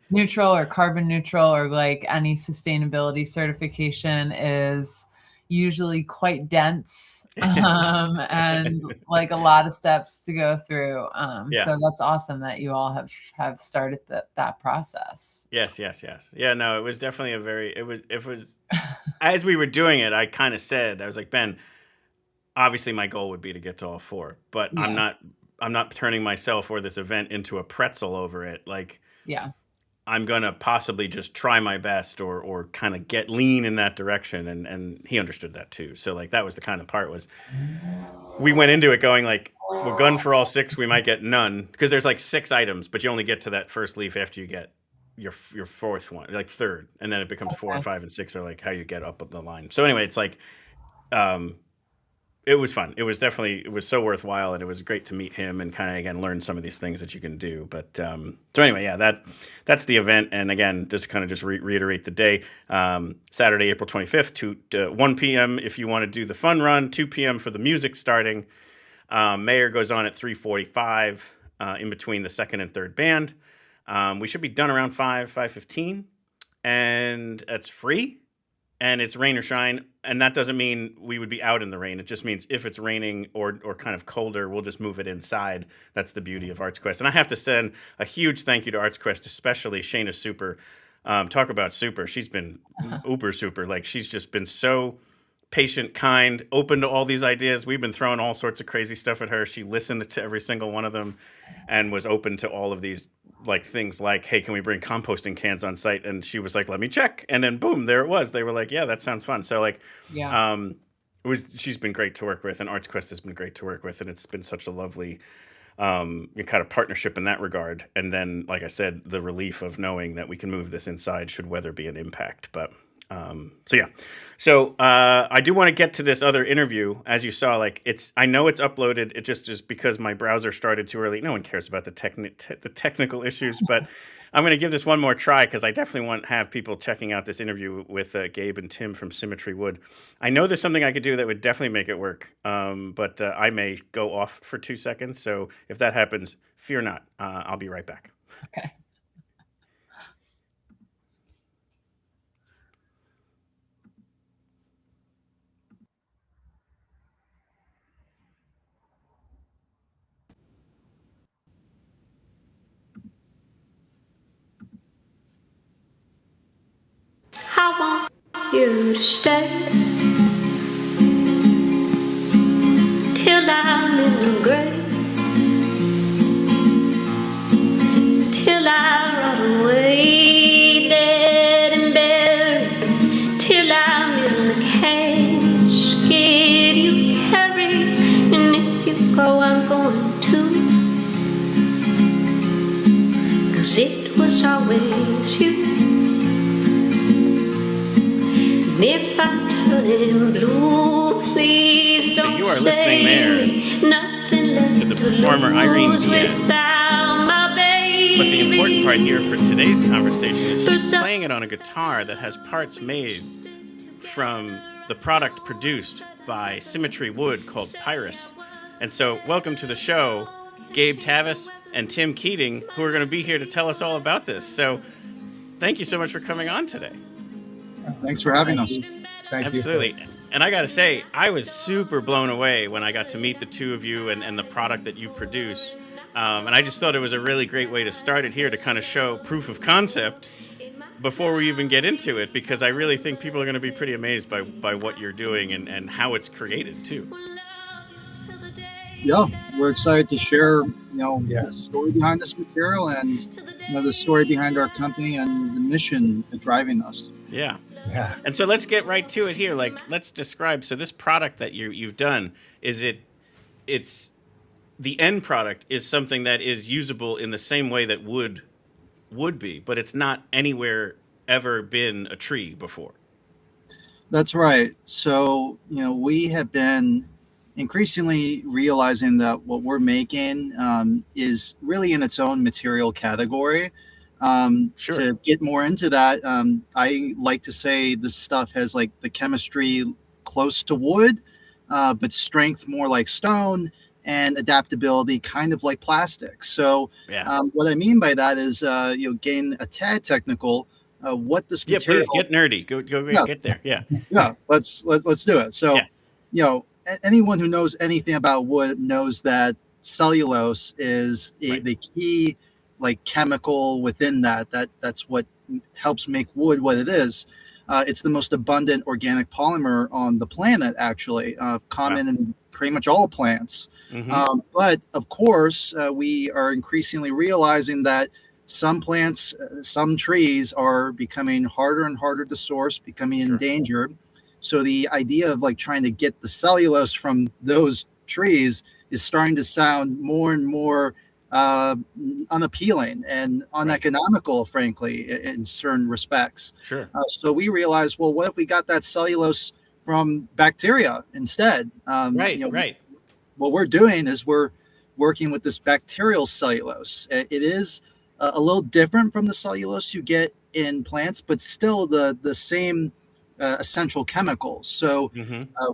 neutral or carbon neutral or like any sustainability certification is usually quite dense and like a lot of steps to go through. Yeah. So that's awesome that you all have started that process. Yes. Yeah, no, it was definitely it was as we were doing it, I kind of said, I was like, Ben, obviously my goal would be to get to all four, but Yeah. I'm not turning myself or this event into a pretzel over it. Like, Yeah. I'm going to possibly just try my best or kind of get lean in that direction. And he understood that too. So like, that was the kind of part was we went into it going like, we're gun for all six. We might get none because there's like 6 items, but you only get to that first leaf after you get your fourth one, like third. And then it becomes 4 and 5 and 6 are like how you get up the line. So anyway, it's like, it was fun. It was so worthwhile, and it was great to meet him and kind of again learn some of these things that you can do. But so anyway, yeah, that's the event. And again, just reiterate the day: Saturday, April 25th, to 1 p.m. if you want to do the fun run, 2 p.m. for the music starting. Mayor goes on at 3:45 in between the second and third band. We should be done around 5:15, and it's free. And it's rain or shine, and that doesn't mean we would be out in the rain. It just means if it's raining or kind of colder, we'll just move it inside. That's the beauty of Arts Quest. And I have to send a huge thank you to Arts Quest, especially Shayna Super. Talk about super. She's been uber super. Like, she's just been so patient, kind, open to all these ideas. We've been throwing all sorts of crazy stuff at her. She listened to every single one of them and was open to all of these like things like, hey, can we bring composting cans on site? And she was like, let me check. And then boom, there it was. They were like, yeah, that sounds fun. So like, yeah, she's been great to work with, and Arts Quest has been great to work with. And it's been such a lovely kind of partnership in that regard. And then, like I said, the relief of knowing that we can move this inside should weather be an impact. But so yeah, so I do want to get to this other interview. As you saw, like I know it's uploaded. It just because my browser started too early. No one cares about the technical issues, but I'm going to give this one more try because I definitely want to have people checking out this interview with Gabe and Tim from Symmetry Wood. I know there's something I could do that would definitely make it work, but I may go off for 2 seconds. So if that happens, fear not. I'll be right back. Okay. I want you to stay till I'm in the grave, till I rot away, dead and buried, till I'm in the casket you carry. And if you go, I'm going too, 'cause it was always you. If I turn him blue, please don't you are listening there nothing left to the performer Irene Diaz. without my baby. But the important part here for today's conversation is she's playing it on a guitar that has parts made from the product produced by Symmetry Wood called Pyrus. And so welcome to the show, Gabe Tavis and Tim Keating, who are going to be here to tell us all about this. So thank you so much for coming on today. Thanks for having us. Absolutely. And I got to say, I was super blown away when I got to meet the two of you and the product that you produce. And I just thought it was a really great way to start it here to kind of show proof of concept before we even get into it, because I really think people are going to be pretty amazed by what you're doing and how it's created too. Yeah, we're excited to share, the story behind this material and the story behind our company and the mission driving us. Yeah. And so let's get right to it here. Like, let's describe. So this product that you've done, it's the end product is something that is usable in the same way that wood would be, but it's not anywhere ever been a tree before. That's right. So, we have been increasingly realizing that what we're making is really in its own material category. Sure. To get more into that, I like to say this stuff has like the chemistry close to wood, but strength more like stone, and adaptability kind of like plastic. So what I mean by that is, getting a tad technical. What this material? Please get nerdy. Go get there. Yeah. Yeah. Let's do it. So, anyone who knows anything about wood knows that cellulose is the key, like, chemical within that's what helps make wood what it is. It's the most abundant organic polymer on the planet, actually, common in pretty much all plants. But of course, we are increasingly realizing that some plants, some trees are becoming harder and harder to source, becoming endangered. So the idea of like trying to get the cellulose from those trees is starting to sound more and more unappealing and uneconomical, frankly, in certain respects. Sure. So we realized, well, what if we got that cellulose from bacteria instead? Right. What we're doing is we're working with this bacterial cellulose. It is a little different from the cellulose you get in plants, but still the same essential chemicals. So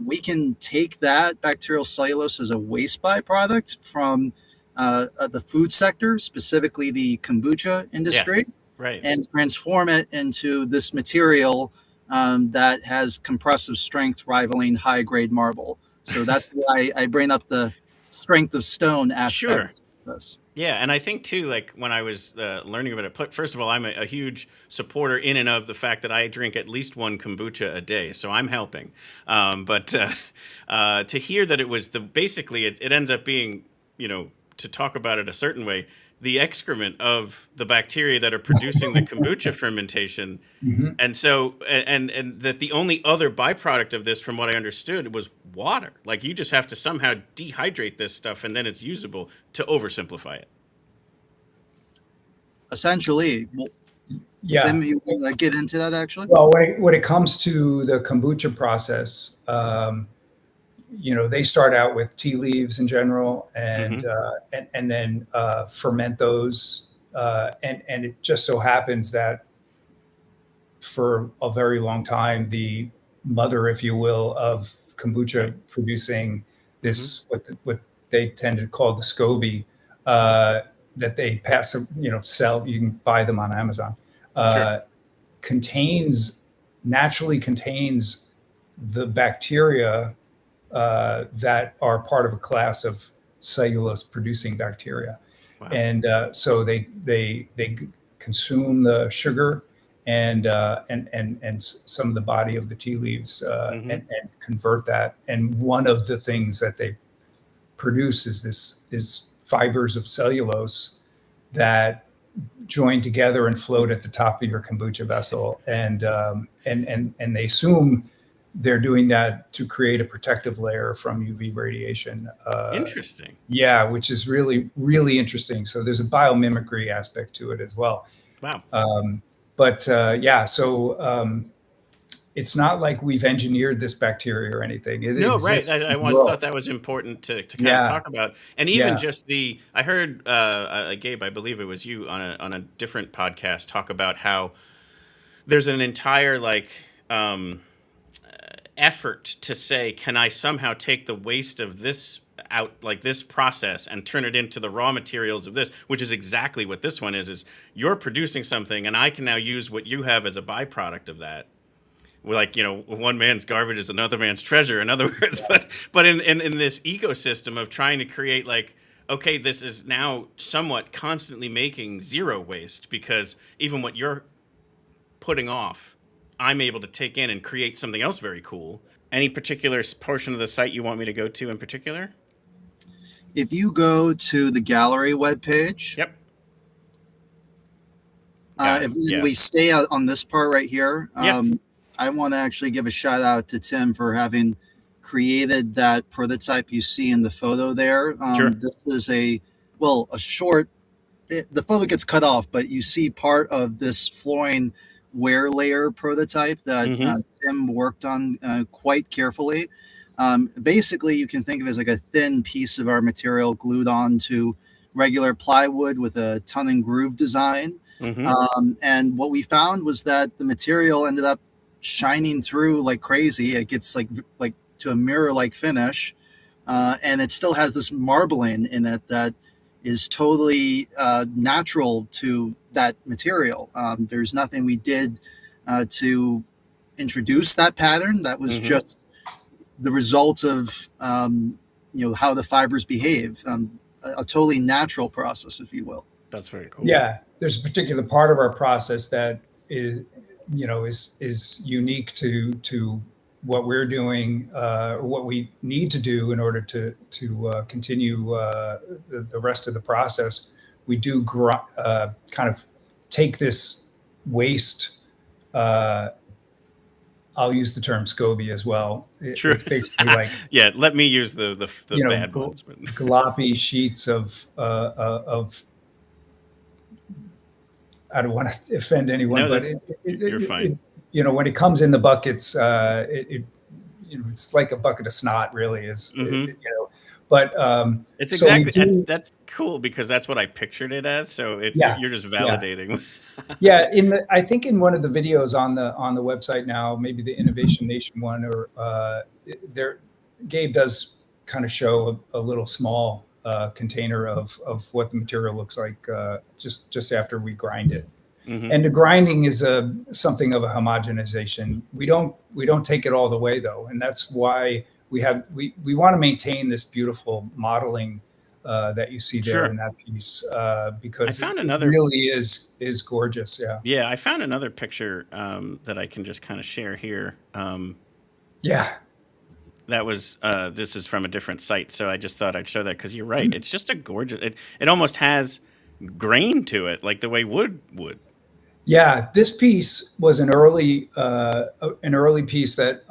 we can take that bacterial cellulose as a waste byproduct from the food sector, specifically the kombucha industry, and transform it into this material that has compressive strength rivaling high-grade marble. So that's why I bring up the strength of stone aspect of this. Yeah, and I think too, like when I was learning about it, first of all, I'm a huge supporter in and of the fact that I drink at least one kombucha a day, so I'm helping. But to hear that it was basically it ends up being, to talk about it a certain way, the excrement of the bacteria that are producing the kombucha fermentation. And so, and that the only other byproduct of this, from what I understood, was water. Like you just have to somehow dehydrate this stuff and then it's usable, to oversimplify it. Essentially. Well, Tim, you want to get into that actually? Well, when it comes to the kombucha process, they start out with tea leaves in general, and then ferment those, and it just so happens that for a very long time, the mother, if you will, of kombucha producing this what they tend to call the SCOBY, that they pass, sell. You can buy them on Amazon. Naturally contains the bacteria that are part of a class of cellulose-producing bacteria, and so they consume the sugar and some of the body of the tea leaves and convert that. And one of the things that they produce is fibers of cellulose that join together and float at the top of your kombucha vessel, and they assume they're doing that to create a protective layer from UV radiation. Interesting. Yeah, which is really, really interesting. So there's a biomimicry aspect to it as well. Wow. So it's not like we've engineered this bacteria or anything. I once thought that was important to kind of talk about. And even just I heard Gabe, I believe it was you on a different podcast, talk about how there's an entire effort to say, can I somehow take the waste of this out, like this process, and turn it into the raw materials of this, which is exactly what this one is you're producing something and I can now use what you have as a byproduct of that. One man's garbage is another man's treasure, in other words. But in this ecosystem of trying to create, this is now somewhat constantly making zero waste, because even what you're putting off, I'm able to take in and create something else very cool. Any particular portion of the site you want me to go to in particular? If you go to the gallery webpage, we stay on this part right here. I want to actually give a shout out to Tim for having created that prototype you see in the photo there. This is a short, the photo gets cut off, but you see part of this flooring wear layer prototype that Tim worked on quite carefully. Basically, you can think of it as like a thin piece of our material glued onto regular plywood with a tongue and groove design. And what we found was that the material ended up shining through like crazy. It gets like to a mirror-like finish, and it still has this marbling in it that is totally natural to that material. There's nothing we did to introduce that pattern. That was just the result of how the fibers behave. A totally natural process, if you will. That's very cool. Yeah, there's a particular part of our process that is unique to what we're doing, or what we need to do in order to continue the rest of the process. We do kind of take this waste. I'll use the term SCOBY as well. Sure. It's basically like yeah. Let me use the bad ones. Gloppy sheets of. I don't want to offend anyone, No, but you're fine. When it comes in the buckets, it's like a bucket of snot, really. But it's exactly that's cool because that's what I pictured it as. So you're just validating. Yeah, I think in one of the videos on the website now, maybe the Innovation Nation one, or Gabe does kind of show a little small container of what the material looks like just after we grind it. And the grinding is something of a homogenization. We don't take it all the way though, and that's why we want to maintain this beautiful modeling that you see there in that piece, because it really is gorgeous. Yeah, I found another picture that I can just kind of share here. That was this is from a different site, so I just thought I'd show that because you're right. It's just a gorgeous. It almost has grain to it, like the way wood would. Yeah, this piece was an early piece that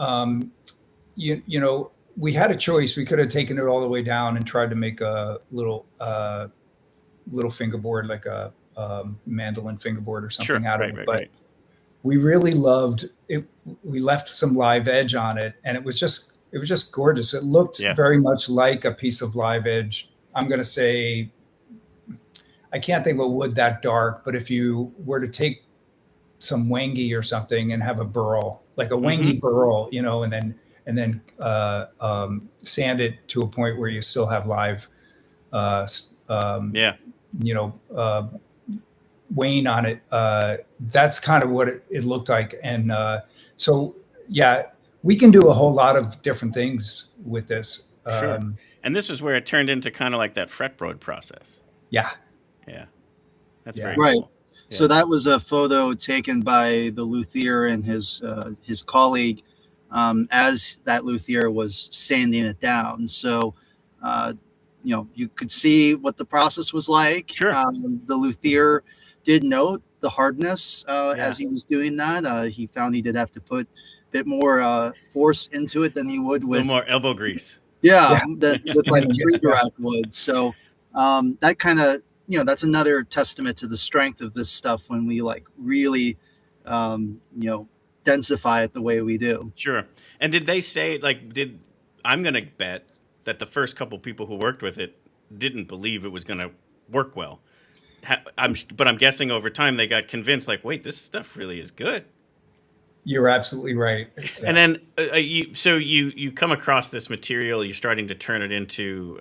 we had a choice. We could have taken it all the way down and tried to make a little fingerboard, like a mandolin fingerboard or something out of it. But we really loved it. We left some live edge on it, and it was just gorgeous. It looked very much like a piece of live edge. I'm going to say, I can't think of a wood that dark, but if you were to take some wangi or something and have a burl, like a wangi burl, and then sand it to a point where you still have live, wane on it. That's kind of what it looked like. And we can do a whole lot of different things with this. Sure. And this is where it turned into kind of like that fretboard process. Yeah. That's very right. cool. Yeah. So that was a photo taken by the luthier and his colleague as that luthier was sanding it down. So, you could see what the process was like. Sure. The luthier did note the hardness as he was doing that. He found he did have to put a bit more force into it than he would with more elbow grease. With like tree direct wood. So that kind of, that's another testament to the strength of this stuff when we like really, densify it the way we do. Sure. And did they say I'm going to bet that the first couple people who worked with it didn't believe it was going to work well. But I'm guessing over time they got convinced, like, wait, this stuff really is good. You're absolutely right. Yeah. And then you come across this material, you're starting to turn it into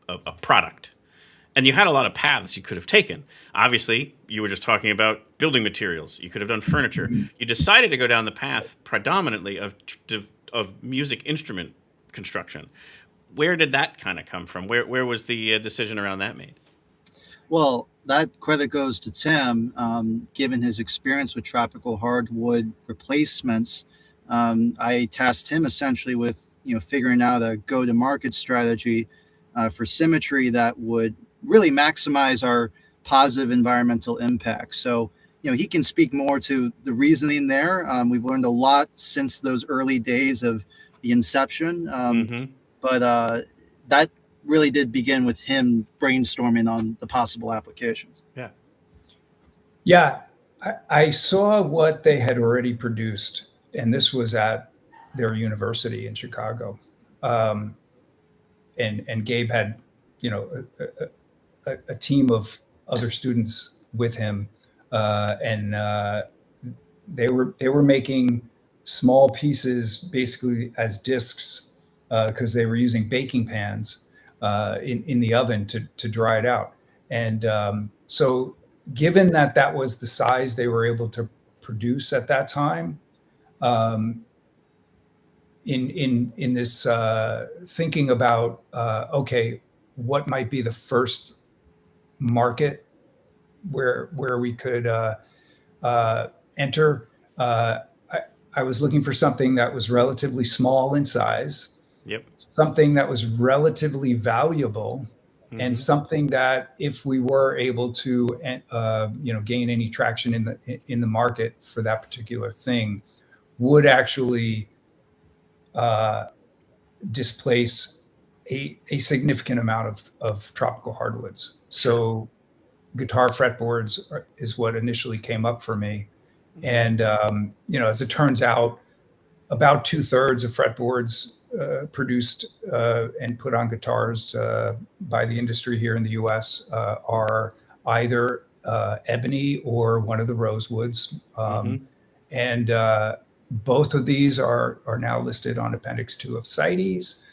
a product. And you had a lot of paths you could have taken. Obviously, you were just talking about building materials. You could have done furniture. You decided to go down the path predominantly of music instrument construction. Where did that kind of come from? Where was the decision around that made? Well, that credit goes to Tim. Given his experience with tropical hardwood replacements, I tasked him essentially with figuring out a go-to-market strategy for symmetry that would really maximize our positive environmental impact. So, he can speak more to the reasoning there. We've learned a lot since those early days of the inception. But that really did begin with him brainstorming on the possible applications. Yeah. I saw what they had already produced, and this was at their university in Chicago. And Gabe had, a team of other students with him, and they were making small pieces basically as discs, because they were using baking pans in the oven to dry it out. And so given that was the size they were able to produce at that time, in this thinking about, okay, what might be the first market where we could enter, I was looking for something that was relatively small in size, something that was relatively valuable, and something that, if we were able to gain any traction in the market for that particular thing, would actually displace a significant amount of tropical hardwoods. So guitar fretboards is what initially came up for me. And, as it turns out, about 2/3 of fretboards produced and put on guitars by the industry here in the US are either ebony or one of the rosewoods. And both of these are now listed on Appendix 2 of CITES.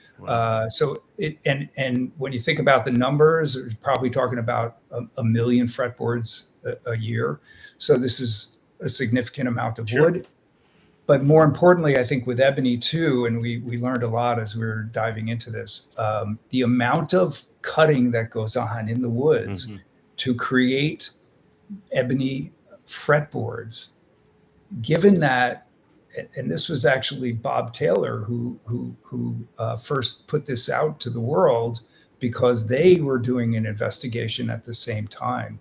So and when you think about the numbers, you're probably talking about a million fretboards a year. So this is a significant amount of wood. But more importantly, I think with ebony too, and we learned a lot as we were diving into this, the amount of cutting that goes on in the woods to create ebony fretboards, given that, and this was actually Bob Taylor who first put this out to the world, because they were doing an investigation at the same time.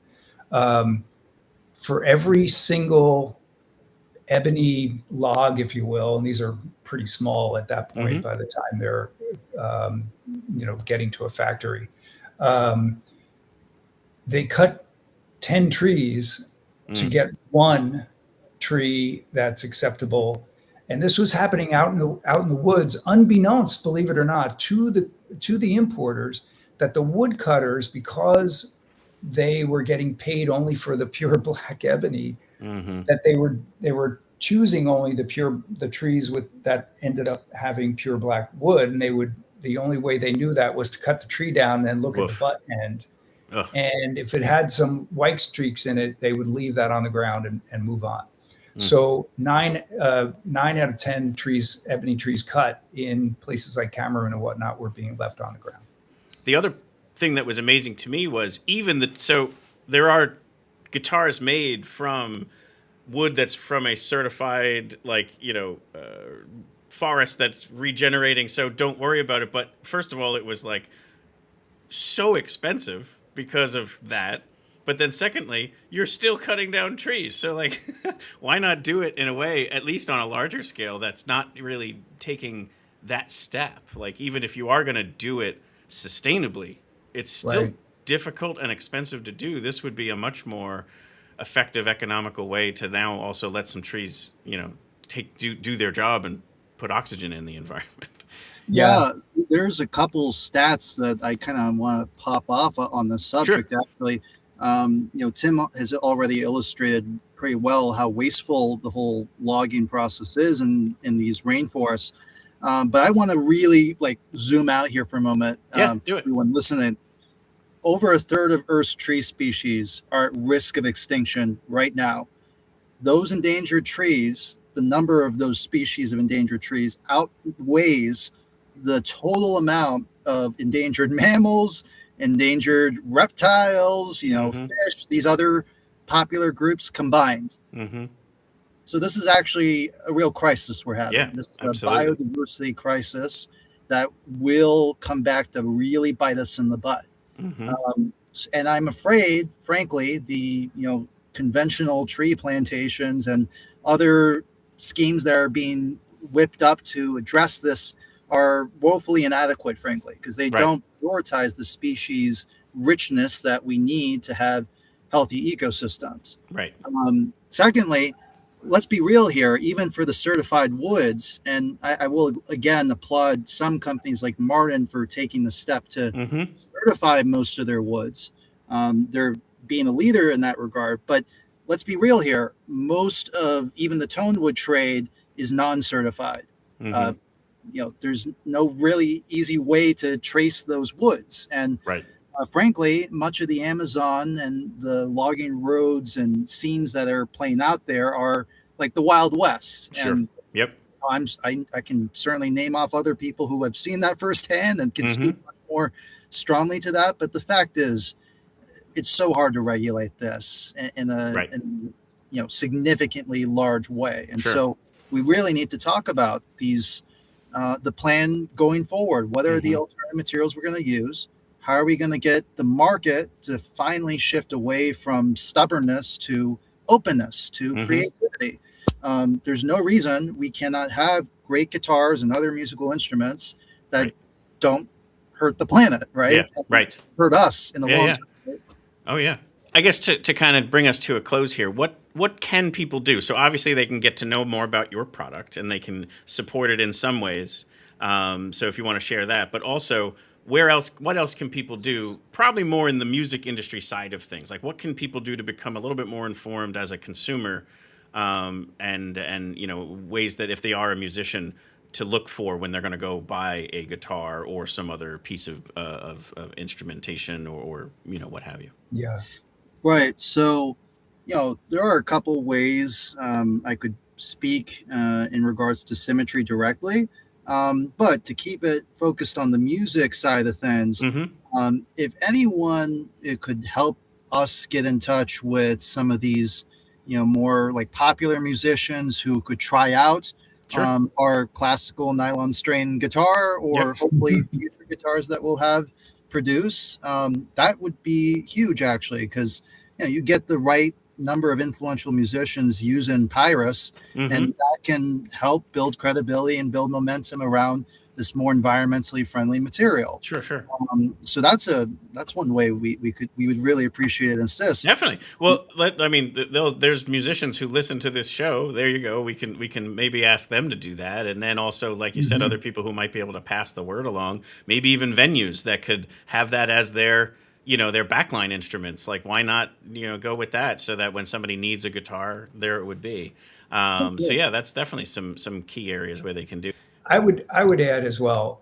For every single ebony log, if you will, and these are pretty small at that point by the time they're getting to a factory, they cut 10 trees to get one tree that's acceptable. And this was happening out in the woods, unbeknownst, believe it or not, to the importers, that the woodcutters, because they were getting paid only for the pure black ebony, that they were choosing only the trees that ended up having pure black wood, and the only way they knew that was to cut the tree down and then look at the butt end. And if it had some white streaks in it, they would leave that on the ground and move on. So 9 out of 10 trees, ebony trees cut in places like Cameroon and whatnot, were being left on the ground. The other thing that was amazing to me was so there are guitars made from wood that's from a certified forest that's regenerating, so don't worry about it. But first of all, it was so expensive because of that. But then secondly, you're still cutting down trees. So why not do it in a way, at least on a larger scale, that's not really taking that step? Even if you are going to do it sustainably, it's still difficult and expensive to do. This would be a much more effective, economical way to now also let some trees, do their job and put oxygen in the environment. Yeah, there's a couple stats that I kind of want to pop off on the subject. Actually, Tim has already illustrated pretty well how wasteful the whole logging process is in these rainforests. But I want to really zoom out here for a moment. Do it. Everyone listening. Over a third of Earth's tree species are at risk of extinction right now. Those endangered trees, the number of those species of endangered trees outweighs the total amount of endangered mammals, endangered reptiles, fish, these other popular groups combined. So this is actually a real crisis we're having. Yeah, this is absolutely. a biodiversity crisis that will come back to really bite us in the butt. And I'm afraid, frankly, the conventional tree plantations and other schemes that are being whipped up to address this are woefully inadequate, frankly, because they don't prioritize the species richness that we need to have healthy ecosystems. Right. Secondly, let's be real here, even for the certified woods, and I will again applaud some companies like Martin for taking the step to certify most of their woods. They're being a leader in that regard. But let's be real here. Most of even the toned wood trade is non-certified. There's no really easy way to trace those woods. And frankly, much of the Amazon and the logging roads and scenes that are playing out there are like the Wild West. And I can certainly name off other people who have seen that firsthand and can speak much more strongly to that. But the fact is, it's so hard to regulate this in a significantly large way. And so we really need to talk about these, the plan going forward. What are the alternative materials we're going to use? How are we going to get the market to finally shift away from stubbornness to openness, to creativity? There's no reason we cannot have great guitars and other musical instruments that don't hurt the planet, right? Hurt us in the long term. Oh, yeah. I guess to kind of bring us to a close here, what can people do? So obviously they can get to know more about your product and they can support it in some ways. So if you want to share that, but also what else can people do? Probably more in the music industry side of things. Like what can people do to become a little bit more informed as a consumer, and ways that if they are a musician to look for when they're going to go buy a guitar or some other piece of instrumentation or what have you. Yeah. Right. So, there are a couple ways I could speak in regards to symmetry directly. But to keep it focused on the music side of things, if anyone, it could help us get in touch with some of these, more like popular musicians who could try out our classical nylon string guitar or hopefully future guitars that we'll have produced. That would be huge, actually, because you get the right number of influential musicians using Pyrus, and that can help build credibility and build momentum around this more environmentally friendly material. Sure. So that's one way we would really appreciate and assist. Definitely. Well, there's musicians who listen to this show. There you go. We can maybe ask them to do that, and then also, like you said, other people who might be able to pass the word along. Maybe even venues that could have that as their backline instruments. Like, why not, go with that so that when somebody needs a guitar, there it would be. So yeah, that's definitely some key areas where they can do. I would add as well,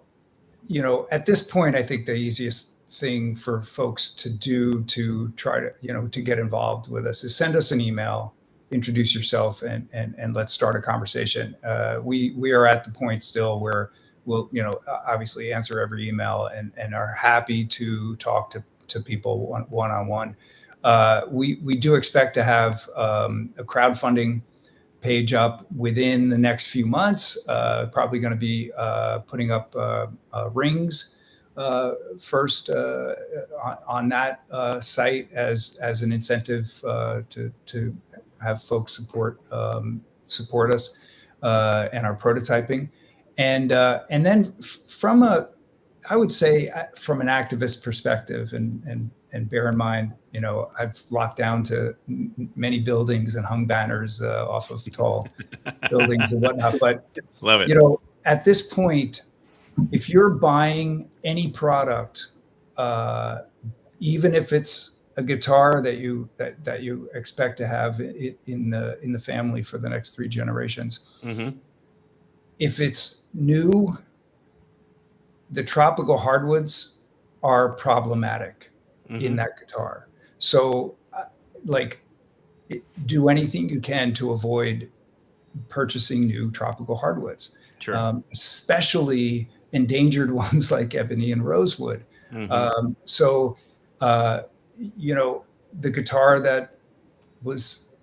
at this point, I think the easiest thing for folks to do to try to, to get involved with us is send us an email, introduce yourself, and let's start a conversation. We are at the point still where we'll, obviously answer every email and are happy to talk to people one-on-one. We do expect to have a crowdfunding page up within the next few months. Probably going to be putting up rings first on that site as an incentive to have folks support us and our prototyping, and then I would say from an activist perspective, and bear in mind, I've locked down to many buildings and hung banners off of tall buildings and whatnot. But love it. At this point, if you're buying any product, even if it's a guitar that you expect to have in the family for the next 3 generations, if it's new, the tropical hardwoods are problematic in that guitar. So do anything you can to avoid purchasing new tropical hardwoods, especially endangered ones like ebony and rosewood. So the guitar that was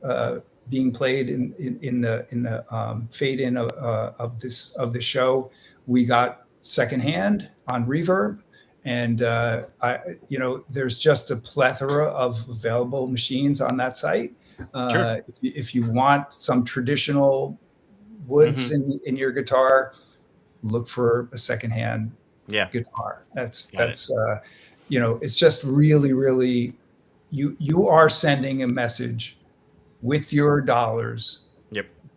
being played in the fade in of the show, we got secondhand on Reverb, and there's just a plethora of available machines on that site. If you want some traditional woods in your guitar, look for a secondhand guitar. That's it's just really you are sending a message with your dollars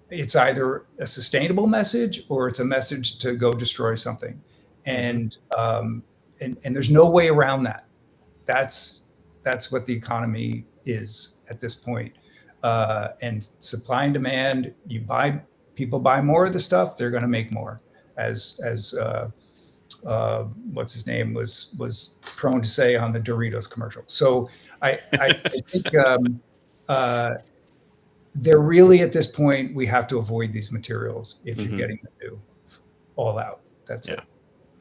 it's either a sustainable message or it's a message to go destroy something. And and there's no way around that. That's what the economy is at this point. And supply and demand, people buy more of the stuff, they're going to make more, as what's his name was prone to say on the Doritos commercial. So I think they're really, at this point, we have to avoid these materials if you're getting them to all out. That's it.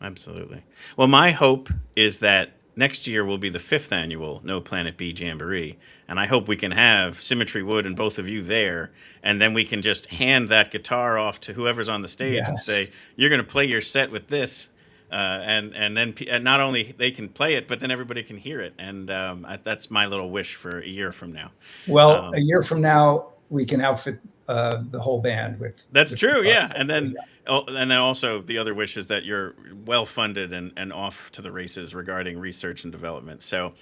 Absolutely. Well, my hope is that next year will be the 5th annual No Planet B Jamboree, and I hope we can have Symmetry Wood and both of you there, and then we can just hand that guitar off to whoever's on the stage and say, you're going to play your set with this, and then not only they can play it, but then everybody can hear it, and that's my little wish for a year from now. Well, a year from now, we can outfit the whole band with. That's true, yeah. And then also the other wish is that you're well funded and off to the races regarding research and development. So,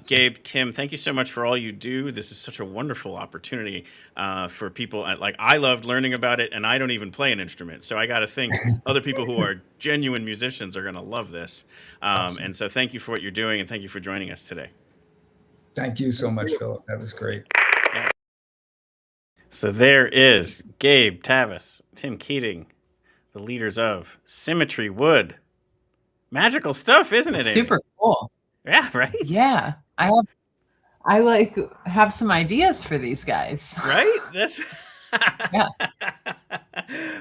Gabe, Tim, thank you so much for all you do. This is such a wonderful opportunity for people. Like, I loved learning about it, and I don't even play an instrument. So I got to think other people who are genuine musicians are going to love this. And so thank you for what you're doing, and thank you for joining us today. Thank you so much, Philip. That was great. So there is Gabe Tavis, Tim Keating, the leaders of Symmetry Wood. Magical stuff, isn't it, Aimee? Super cool. Yeah, right? Yeah. I have some ideas for these guys. Right? That's yeah.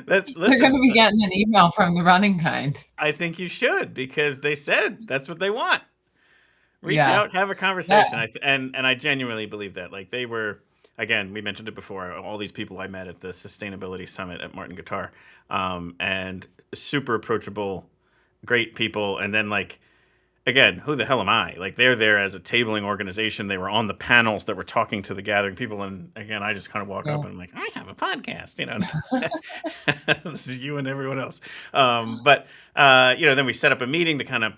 They're going to be getting an email from the running kind. I think you should, because they said that's what they want. Reach out, have a conversation. Yeah. And I genuinely believe that. Like, they were... Again, we mentioned it before, all these people I met at the Sustainability Summit at Martin Guitar, and super approachable, great people. And then, like, again, who the hell am I? Like, they're there as a tabling organization. They were on the panels that were talking to the gathering people. And again, I just kind of walk up and I'm like, I have a podcast, you know, this is you and everyone else. But then we set up a meeting to kind of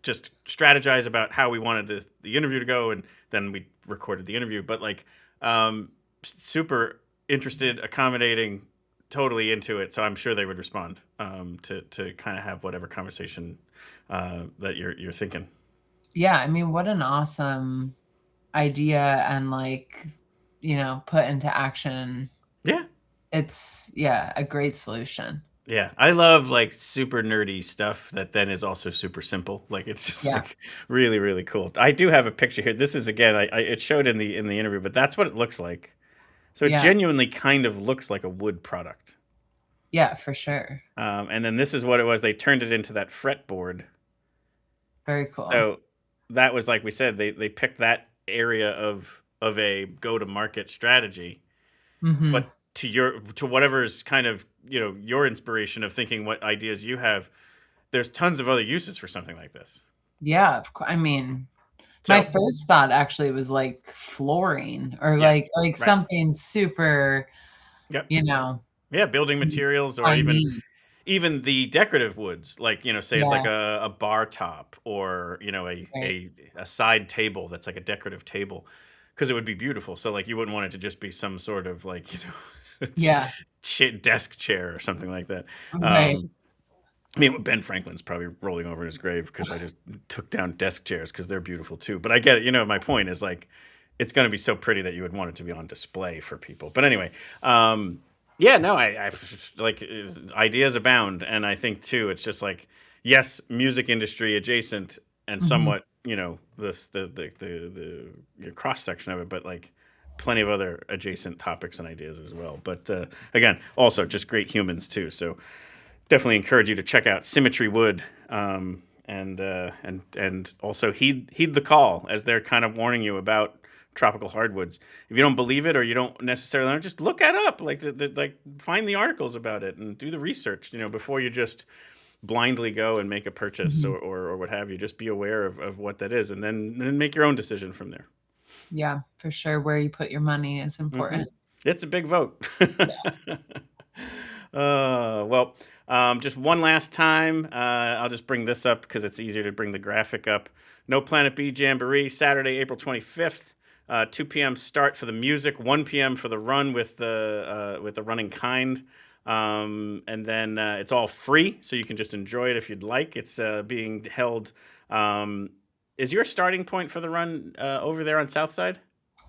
just strategize about how we wanted the interview to go. And then we recorded the interview. But, like, super interested, accommodating, totally into it. So I'm sure they would respond to kind of have whatever conversation that you're thinking. Yeah, I mean, what an awesome idea, and put into action. Yeah, it's a great solution. Yeah, I love like super nerdy stuff that then is also super simple. Like, it's just like really, really cool. I do have a picture here. This is, again, it showed in the interview, but that's what it looks like. So it genuinely kind of looks like a wood product. Yeah, for sure. And then this is what it was. They turned it into that fretboard. Very cool. So that was, like we said, they picked that area of a go-to-market strategy. Mm-hmm. But to whatever's kind of, your inspiration of thinking what ideas you have, there's tons of other uses for something like this. Yeah, of course. I mean, my first thought actually was like flooring or like something super, Yeah, building materials, or even the decorative woods, like, say it's like a bar top, or, a side table that's like a decorative table, because it would be beautiful. So, like, you wouldn't want it to just be some sort of, like, desk chair or something like that. Right. I mean, Ben Franklin's probably rolling over in his grave because I just took down desk chairs, because they're beautiful too. But I get it. My point is, like, it's going to be so pretty that you would want it to be on display for people. But anyway, I like, ideas abound. And I think too, it's just like, yes, music industry adjacent and somewhat, the cross section of it, but like plenty of other adjacent topics and ideas as well. But again, also just great humans too. So definitely encourage you to check out Symmetry Wood, and also heed the call, as they're kind of warning you about tropical hardwoods. If you don't believe it, or you don't necessarily know, just look it up. Like, find the articles about it and do the research. Before you just blindly go and make a purchase or what have you. Just be aware of what that is, and then make your own decision from there. Yeah, for sure. Where you put your money is important. It's a big vote. Just one last time, I'll just bring this up because it's easier to bring the graphic up. No Planet B Jamboree, Saturday, April 25th. 2 p.m. start for the music, 1 p.m. for the run with the running kind. And then it's all free, so you can just enjoy it if you'd like. It's being held. Is your starting point for the run over there on Southside?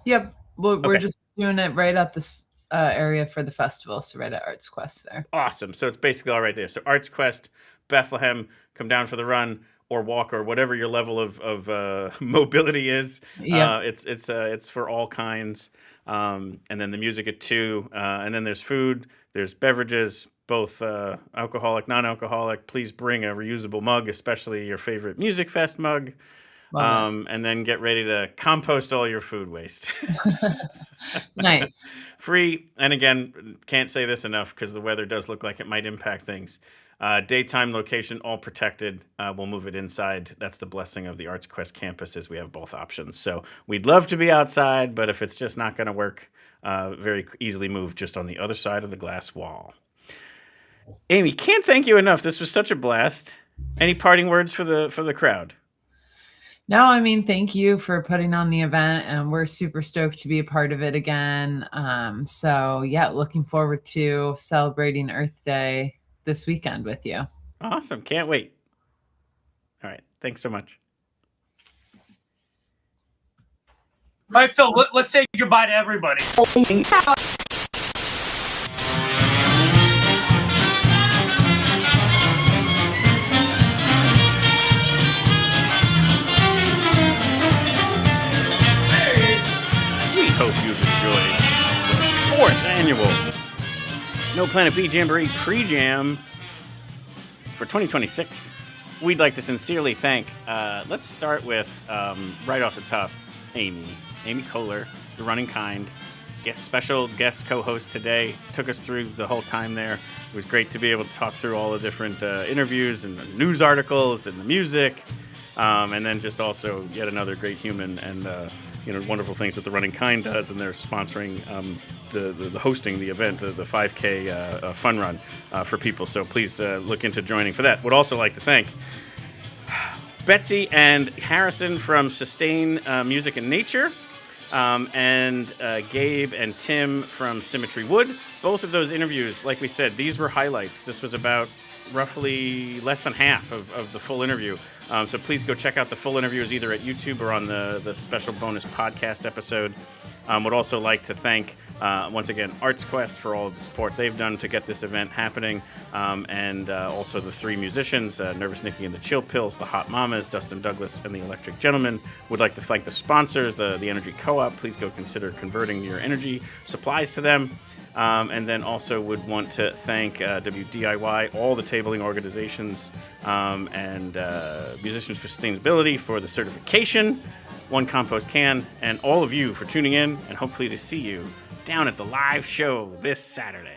Yep. We're Okay. just doing it right at this area for the festival, so right at Arts Quest there. Awesome. So it's basically all right there. So Arts Quest, Bethlehem, come down for the run or walk or whatever your level of mobility is. Yeah. It's for all kinds. And then the music at 2. And then there's food. There's beverages, both alcoholic, non-alcoholic. Please bring a reusable mug, especially your favorite Music Fest mug. And then get ready to compost all your food waste. Nice. Free. And again, can't say this enough because the weather does look like it might impact things. Daytime location, all protected. We'll move it inside. That's the blessing of the Arts Quest campus is we have both options. So we'd love to be outside, but if it's just not going to work, very easily moved just on the other side of the glass wall. Aimee, can't thank you enough. This was such a blast. Any parting words for the crowd? No, I mean, thank you for putting on the event, and we're super stoked to be a part of it again. So yeah, looking forward to celebrating Earth Day this weekend with you. Awesome. Can't wait. All right. Thanks so much. All right, Phil, let's say goodbye to everybody. Hope you've enjoyed the 4th annual No Planet B Jamboree pre-jam for 2026. We'd like to sincerely thank, let's start with, right off the top, Aimee Kohler, the running kind, special guest co-host today, took us through the whole time there. It was great to be able to talk through all the different interviews and the news articles and the music, and then just also yet another great human and wonderful things that the Running Kind does, and they're sponsoring the hosting the event, the 5K fun run for people. So please look into joining for that. Would also like to thank Betsy and Harrison from Sustain Music and Nature, and Gabe and Tim from Symmetry Wood. Both of those interviews, like we said, these were highlights. This was about roughly less than half of the full interview. So please go check out the full interviews either at YouTube or on the special bonus podcast episode. Would also like to thank, once again, Arts Quest for all of the support they've done to get this event happening, and also the 3 musicians, Nervous Nikki and the Chill Pills, the Hot Mamas, Dustin Douglas, and the Electric Gentleman. Would like to thank the sponsors, the Energy Co-op. Please go consider converting your energy supplies to them. And then also would want to thank WDIY, all the tabling organizations, and Musicians for Sustainability for the certification, One Compost Can, and all of you for tuning in, and hopefully to see you down at the live show this Saturday.